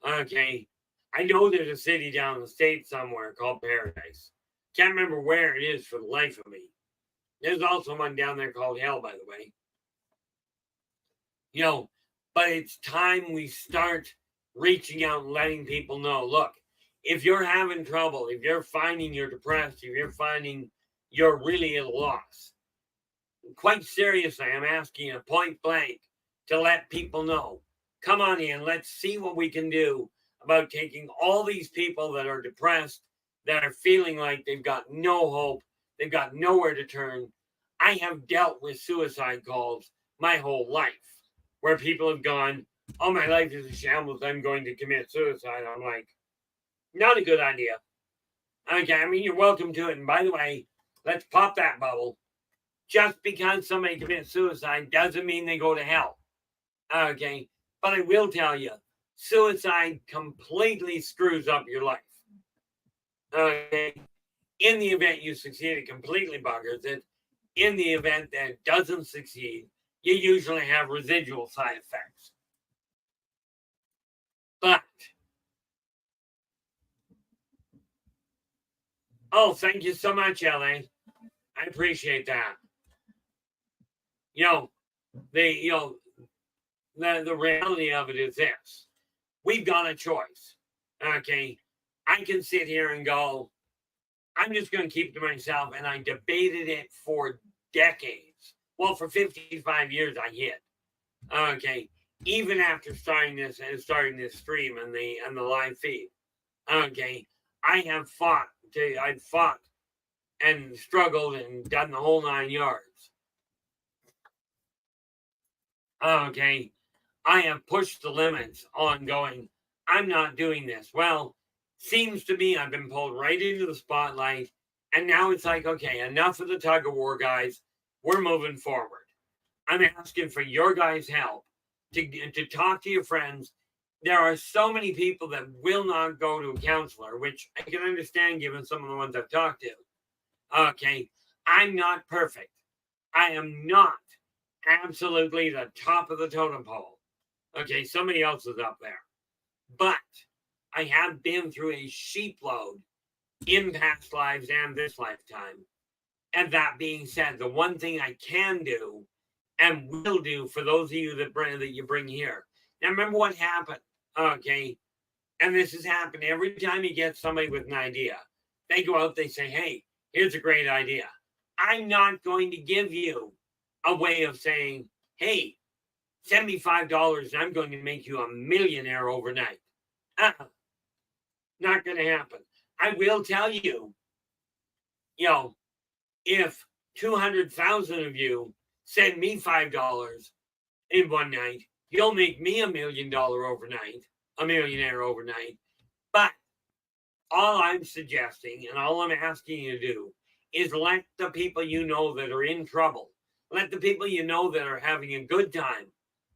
Okay, I know there's a city down in the States somewhere called Paradise. Can't remember where it is for the life of me. There's also one down there called Hell, by the way. But it's time we start reaching out and letting people know, look, if you're having trouble, if you're finding you're depressed, if you're finding you're really at a loss, quite seriously, I'm asking you point blank to let people know, come on in, let's see what we can do about taking all these people that are depressed, that are feeling like they've got no hope, they've got nowhere to turn. I have dealt with suicide calls my whole life where people have gone, oh, my life is a shambles, I'm going to commit suicide. I'm like, not a good idea. Okay, I mean, you're welcome to it. And by the way, let's pop that bubble. Just because somebody commits suicide doesn't mean they go to hell. Okay, but I will tell you, suicide completely screws up your life. Okay, in the event you succeed, it completely buggers it. In the event that it doesn't succeed, you usually have residual side effects. But, oh, thank you so much, LA. I appreciate that. You know, the reality of it is this. We've got a choice. Okay. I can sit here and go, I'm just going to keep it to myself. And I debated it for decades. Well, for 55 years, I hit. Okay. Even after starting this stream and the live feed. Okay. I've fought and struggled and done the whole 9 yards. Okay. I have pushed the limits on going, I'm not doing this. Well, seems to me I've been pulled right into the spotlight. And now it's like, okay, enough of the tug of war, guys. We're moving forward. I'm asking for your guys' help to talk to your friends. There are so many people that will not go to a counselor, which I can understand given some of the ones I've talked to. Okay, I'm not perfect. I am not absolutely the top of the totem pole. Okay, somebody else is up there. But I have been through a sheepload in past lives and this lifetime. And that being said, the one thing I can do and will do for those of you that you bring here. Now, remember what happened, okay? And this has happened every time you get somebody with an idea. They go out, they say, hey, here's a great idea. I'm not going to give you a way of saying, hey, send me $5 and I'm going to make you a millionaire overnight. Not going to happen. I will tell you, if 200,000 of you send me $5 in one night, you'll make me a millionaire overnight. But all I'm suggesting and all I'm asking you to do is let the people you know that are in trouble, let the people you know that are having a good time,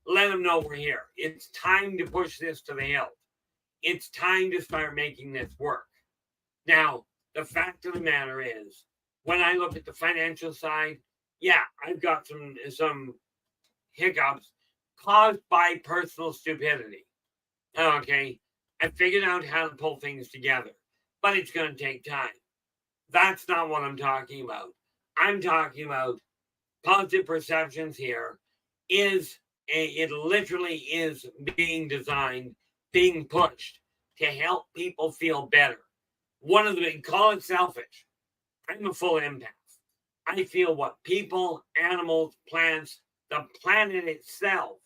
let them know we're here. It's time to push this to the hilt. It's time to start making this work. Now, the fact of the matter is, when I look at the financial side, yeah, I've got some hiccups caused by personal stupidity. Okay, I figured out how to pull things together, but it's going to take time. That's not what I'm talking about. I'm talking about positive perceptions here. It literally is being designed, being pushed to help people feel better. Call it selfish. I'm a full empath. I feel what people, animals, plants, the planet itself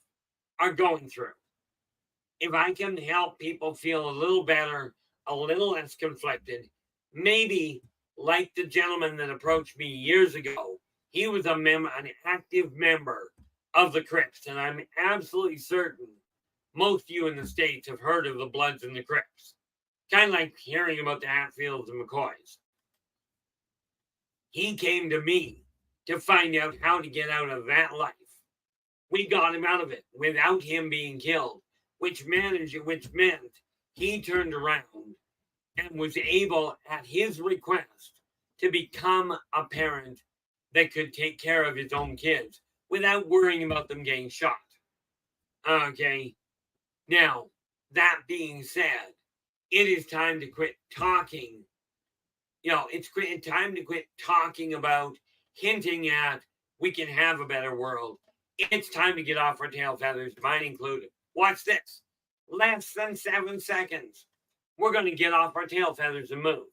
are going through. If I can help people feel a little better, a little less conflicted, maybe like the gentleman that approached me years ago, he was an active member of the Crips, and I'm absolutely certain most of you in the States have heard of the Bloods and the Crips. Kind of like hearing about the Hatfields and McCoys. He came to me to find out how to get out of that life. We got him out of it without him being killed, which meant he turned around and was able, at his request, to become a parent that could take care of his own kids without worrying about them getting shot. Okay. Now, that being said, it is time to quit talking. It's time to quit talking about hinting at we can have a better world. It's time to get off our tail feathers, mine included. Watch this. Less than 7 seconds. We're going to get off our tail feathers and move.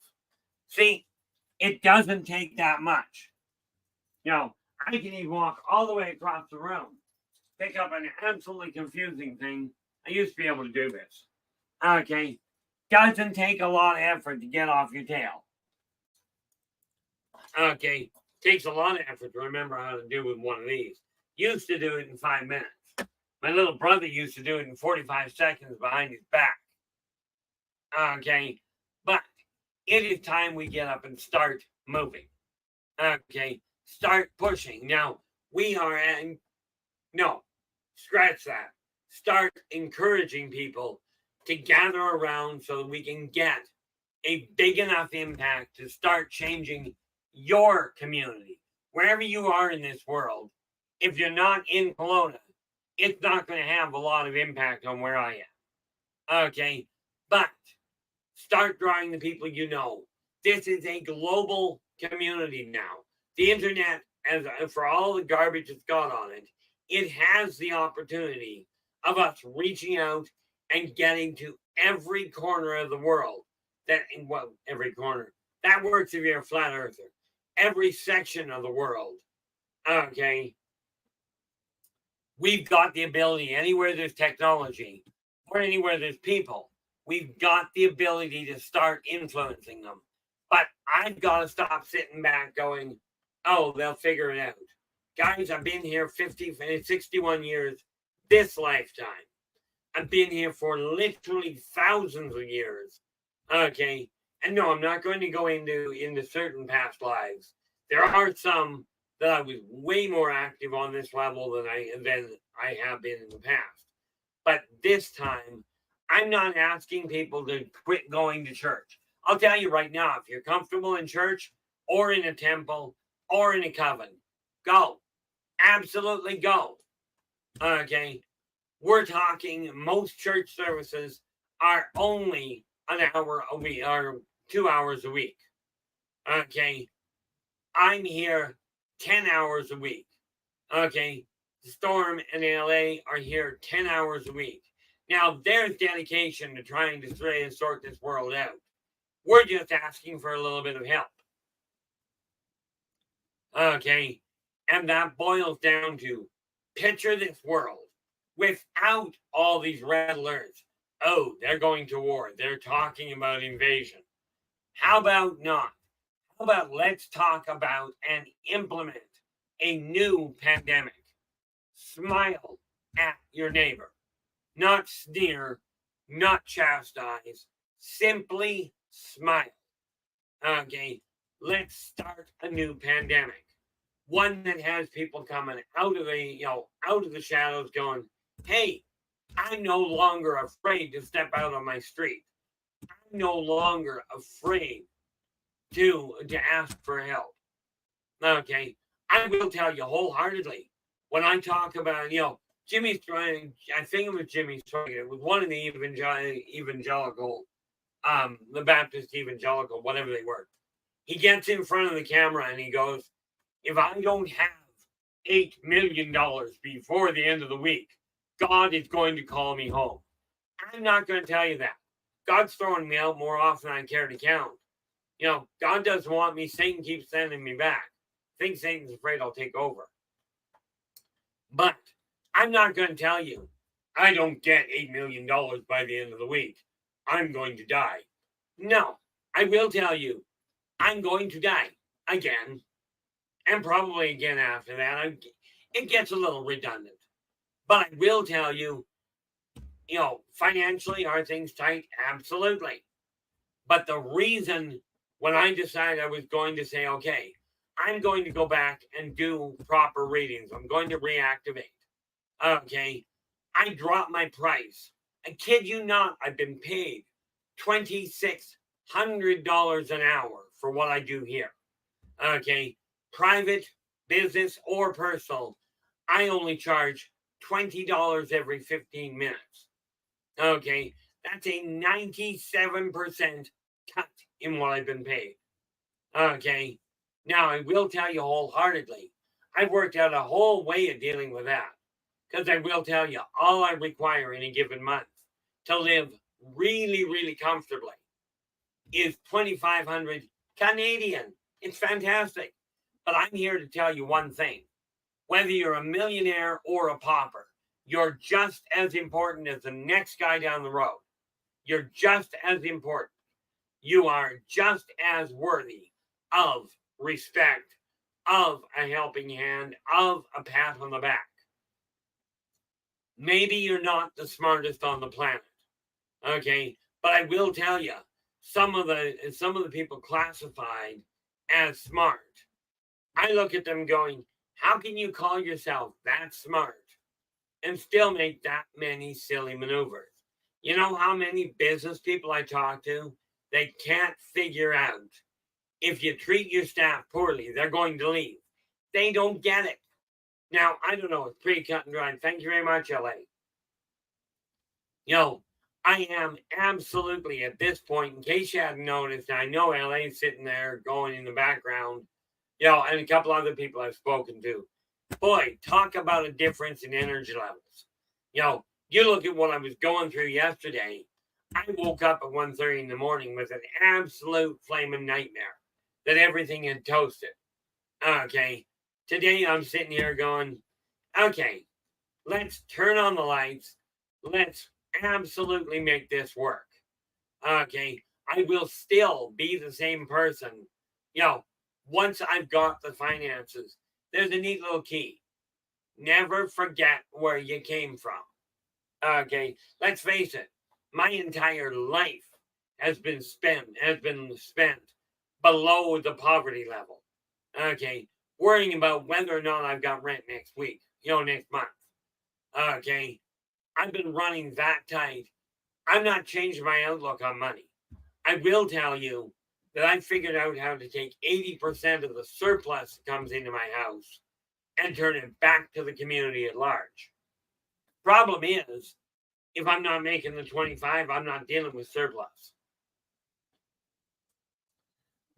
See, it doesn't take that much. I can even walk all the way across the room, pick up an absolutely confusing thing. I used to be able to do this. Okay. Doesn't take a lot of effort to get off your tail. Okay. Takes a lot of effort to remember how to do with one of these. Used to do it in 5 minutes. My little brother used to do it in 45 seconds behind his back. Okay. But it is time we get up and start moving. Okay. Start pushing. Now, scratch that. Start encouraging people to gather around so that we can get a big enough impact to start changing your community. Wherever you are in this world, if you're not in Kelowna, it's not going to have a lot of impact on where I am. Okay, but start drawing the people you know. This is a global community now. The internet as for all the garbage it's got on it, it has the opportunity of us reaching out and getting to every corner of the world. Every corner. That works if you're a flat earther. Every section of the world. Okay. We've got the ability, anywhere there's technology or anywhere there's people, we've got the ability to start influencing them. But I've got to stop sitting back going, oh, they'll figure it out. Guys, I've been here 61 years this lifetime. I've been here for literally thousands of years. Okay. And no, I'm not going to go into certain past lives. There are some that I was way more active on this level than I have been in the past. But this time, I'm not asking people to quit going to church. I'll tell you right now, if you're comfortable in church or in a temple or in a coven, go. Absolutely go. Okay. We're talking most church services are only an hour a week or 2 hours a week. Okay. I'm here 10 hours a week. Okay. Storm and LA are here 10 hours a week. Now, there's dedication to trying to try and sort this world out. We're just asking for a little bit of help. Okay. And that boils down to picture this world without all these red alerts. Oh, they're going to war. They're talking about invasion. How about not? How about let's talk about and implement a new pandemic? Smile at your neighbor. Not sneer, not chastise. Simply smile. Okay, let's start a new pandemic. One that has people coming out of the shadows going, hey, I'm no longer afraid to step out on my street. I'm no longer afraid to ask for help. Okay, I will tell you wholeheartedly, when I talk about, Jimmy's trying, I think it was Jimmy's trying, it was one of the evangelical, the Baptist evangelical, whatever they were. He gets in front of the camera and he goes, if I don't have $8 million before the end of the week, God is going to call me home. I'm not going to tell you that. God's throwing me out more often than I care to count. God doesn't want me. Satan keeps sending me back. I think Satan's afraid I'll take over. But I'm not going to tell you, I don't get $8 million by the end of the week. I'm going to die. No, I will tell you, I'm going to die again. And probably again after that. It gets a little redundant. But I will tell you, financially, are things tight? Absolutely. But the reason when I decided I was going to say, okay, I'm going to go back and do proper readings. I'm going to reactivate. Okay. I dropped my price. I kid you not, I've been paid $2,600 an hour for what I do here. Okay. Private, business, or personal, I only charge $20 every 15 minutes. Okay. That's a 97% cut in what I've been paid. Okay. Now, I will tell you wholeheartedly, I've worked out a whole way of dealing with that. Because I will tell you, all I require in a given month to live really, really comfortably is 2,500 Canadian. It's fantastic. But I'm here to tell you one thing. Whether you're a millionaire or a pauper, you're just as important as the next guy down the road. You're just as important. You are just as worthy of respect, of a helping hand, of a pat on the back. Maybe you're not the smartest on the planet. Okay, but I will tell you, some of the people classified as smart, I look at them going, how can you call yourself that smart and still make that many silly maneuvers? You know how many business people I talk to, they can't figure out if you treat your staff poorly, they're going to leave. They don't get it. Now, I don't know, it's pretty cut and dry. Thank you very much, LA. I am absolutely at this point, in case you hadn't noticed, I know LA's sitting there going in the background, And a couple other people I've spoken to. Boy, talk about a difference in energy levels. You look at what I was going through yesterday. I woke up at 1:30 in the morning with an absolute flaming nightmare that everything had toasted. Okay. Today I'm sitting here going, okay, let's turn on the lights. Let's absolutely make this work. Okay. I will still be the same person. Once I've got the finances, there's a neat little key. Never forget where you came from. Okay. Let's face it. My entire life has been spent below the poverty level. Okay. Worrying about whether or not I've got rent next week, next month. Okay. I've been running that tight. I'm not changing my outlook on money. I will tell you that I figured out how to take 80% of the surplus that comes into my house and turn it back to the community at large. Problem is, if I'm not making the 25, I'm not dealing with surplus.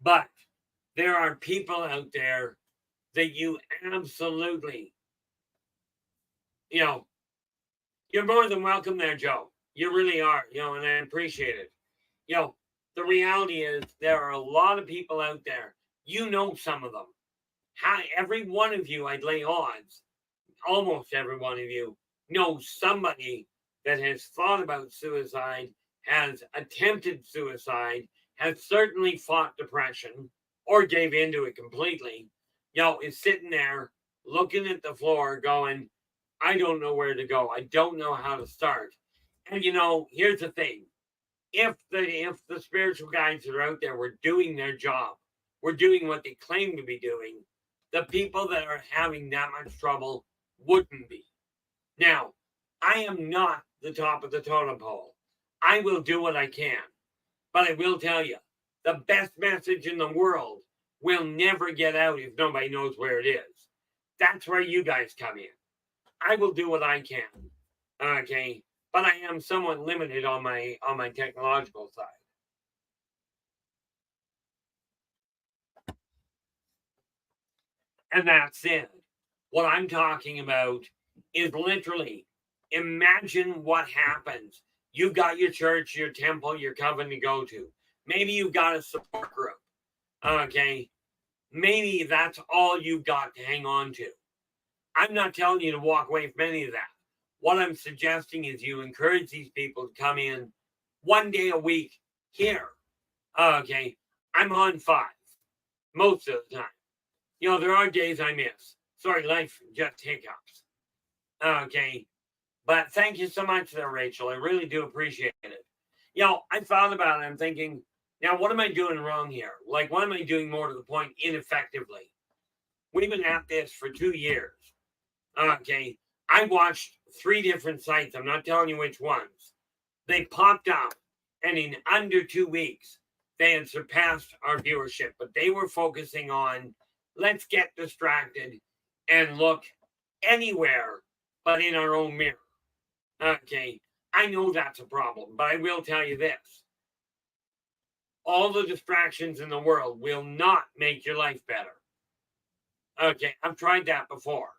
But there are people out there that you absolutely, you're more than welcome there, Joe. You really are, and I appreciate it. The reality is there are a lot of people out there. Some of them. Every one of you, I'd lay odds, almost every one of you knows somebody that has thought about suicide, has attempted suicide, has certainly fought depression or gave into it completely, is sitting there looking at the floor going, I don't know where to go. I don't know how to start. And here's the thing. If the spiritual guides that are out there were doing their job, were doing what they claim to be doing, the people that are having that much trouble wouldn't be. Now, I am not the top of the totem pole. I will do what I can. But I will tell you, the best message in the world will never get out if nobody knows where it is. That's where you guys come in. I will do what I can. Okay. But I am somewhat limited on my technological side. And that's it. What I'm talking about is literally imagine what happens. You've got your church, your temple, your coven to go to. Maybe you've got a support group. Okay. Maybe that's all you've got to hang on to. I'm not telling you to walk away from any of that. What I'm suggesting is you encourage these people to come in one day a week here. Okay. I'm on 5 most of the time. There are days I miss. Sorry, life just hiccups. Okay. But thank you so much there, Rachel. I really do appreciate it. I thought about it. I'm thinking, now what am I doing wrong here? Like, what am I doing more to the point ineffectively? We've been at this for 2 years. Okay. I watched 3 different sites. I'm not telling you which ones. They popped up, and in under 2 weeks, they had surpassed our viewership. But they were focusing on, let's get distracted and look anywhere but in our own mirror. Okay. I know that's a problem, but I will tell you this. All the distractions in the world will not make your life better. Okay. I've tried that before.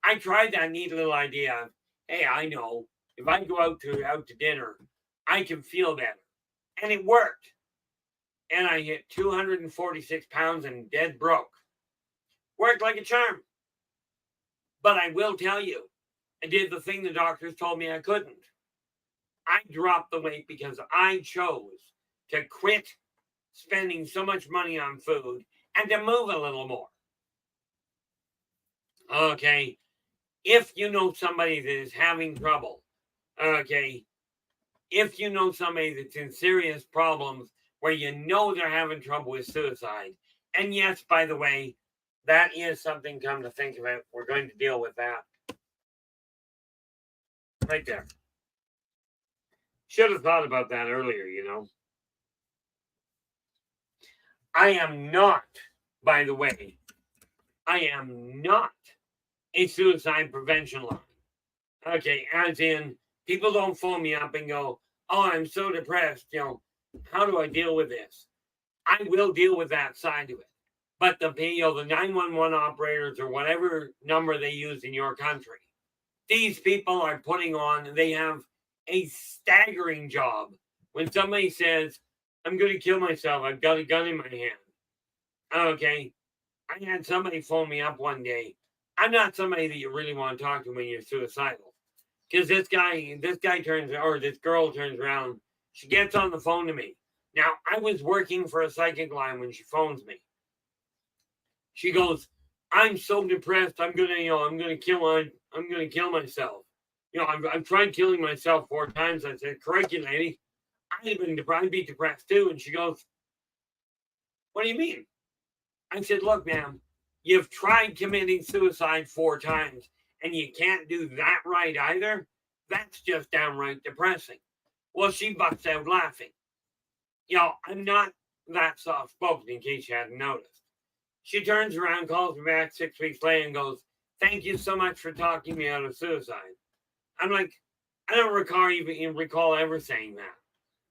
I tried that neat little idea of, hey, I know if I go out to dinner, I can feel better. And it worked. And I hit 246 pounds and dead broke. Worked like a charm. But I will tell you, I did the thing the doctors told me I couldn't. I dropped the weight because I chose to quit spending so much money on food and to move a little more. Okay. If you know somebody that is having trouble, okay, if you know somebody that's in serious problems where they're having trouble with suicide, and yes, by the way, that is something come to think of it. We're going to deal with that. Right there. Should have thought about that earlier, I am not, by the way, a suicide prevention line. Okay, as in, people don't phone me up and go, oh, I'm so depressed, how do I deal with this? I will deal with that side of it. but the 911 operators or whatever number they use in your country, these people are they have a staggering job. When somebody says, I'm going to kill myself, I've got a gun in my hand. Okay. I had somebody phone me up one day. I'm not somebody that you really want to talk to when you're suicidal. Because this girl turns around. She gets on the phone to me. Now, I was working for a psychic line when she phones me. She goes, I'm so depressed. I'm gonna kill myself. I've tried killing myself 4 times. I said, correct you, lady. I'd be depressed too. And she goes, what do you mean? I said, look, ma'am, you've tried committing suicide 4 times and you can't do that right either. That's just downright depressing. Well, she busts out laughing. I'm not that soft spoken, in case you hadn't noticed. She turns around, calls me back 6 weeks later and goes, thank you so much for talking me out of suicide. I'm like, I don't recall ever saying that,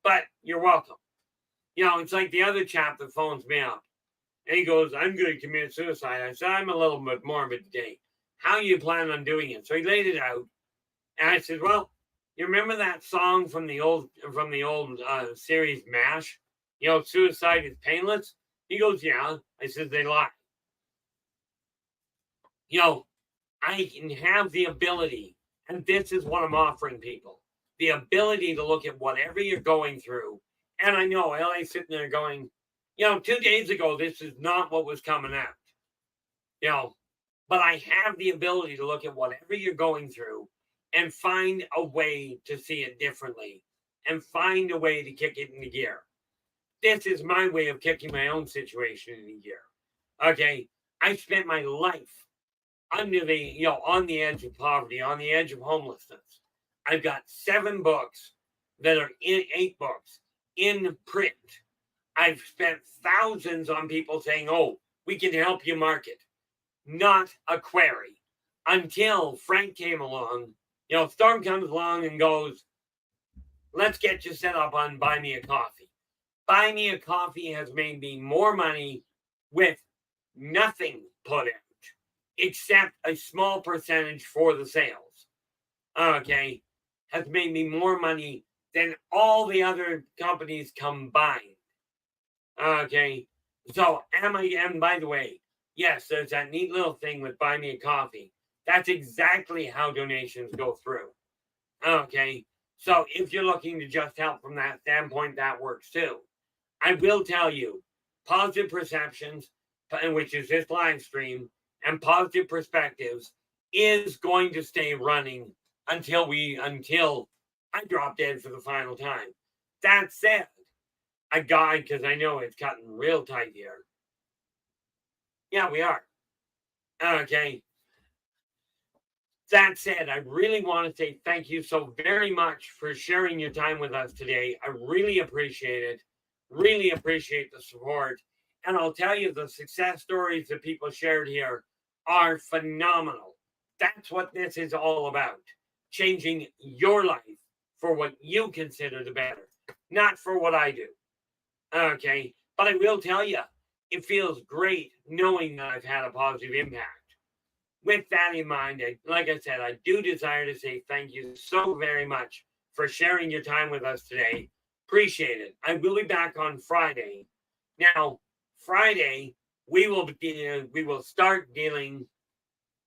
but you're welcome. It's like the other chap that phones me up and he goes, I'm going to commit suicide. I said, I'm a little bit morbid today. How you plan on doing it? So he laid it out. And I said, well, you remember that song from the old series MASH? Suicide is painless. He goes, yeah. I said, they lie. I can have the ability, and this is what I'm offering people, the ability to look at whatever you're going through. And I know LA's sitting there going, 2 days ago, this is not what was coming out. But I have the ability to look at whatever you're going through and find a way to see it differently and find a way to kick it into gear. This is my way of kicking my own situation into gear. Okay. I spent my life under on the edge of poverty, on the edge of homelessness. I've got 7 books that are 8 books in print. I've spent thousands on people saying, oh, we can help you market. Not a query. Until Frank came along, Storm comes along and goes, let's get you set up on Buy Me a Coffee. Buy Me a Coffee has made me more money with nothing put out, except a small percentage for the sales. Okay. Has made me more money than all the other companies combined. Okay. So and by the way, yes, there's that neat little thing with Buy Me a Coffee. That's exactly how donations go through. Okay. So if you're looking to just help from that standpoint, that works too. I will tell you, Positive Perceptions, which is this live stream, and Positive Perspectives is going to stay running until I drop dead for the final time. That said, because I know it's cutting real tight here. Yeah, we are. Okay. That said, I really want to say thank you so very much for sharing your time with us today. I really appreciate it. Really appreciate the support. And I'll tell you, the success stories that people shared here are phenomenal. That's what this is all about. Changing your life for what you consider the better, not for what I do. Okay. But I will tell you, it feels great knowing that I've had a positive impact. With that in mind, like I said, I do desire to say thank you so very much for sharing your time with us today. Appreciate it. I will be back on Friday. Now, Friday, we will start dealing.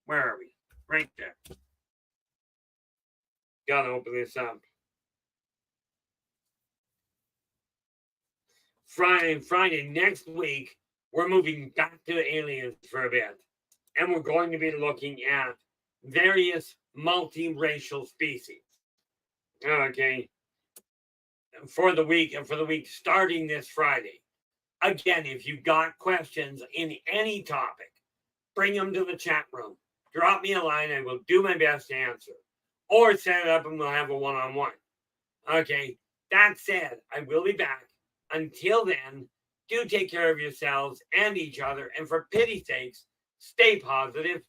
Where are we? Right there. Gotta open this up. Friday next week, we're moving back to aliens for a bit. And we're going to be looking at various multiracial species. Okay. For the week starting this Friday. Again, if you've got questions in any topic, bring them to the chat room. Drop me a line. I will do my best to answer. Or set it up and we'll have a one-on-one. Okay. That said, I will be back. Until then, do take care of yourselves and each other. And for pity's sakes, stay positive.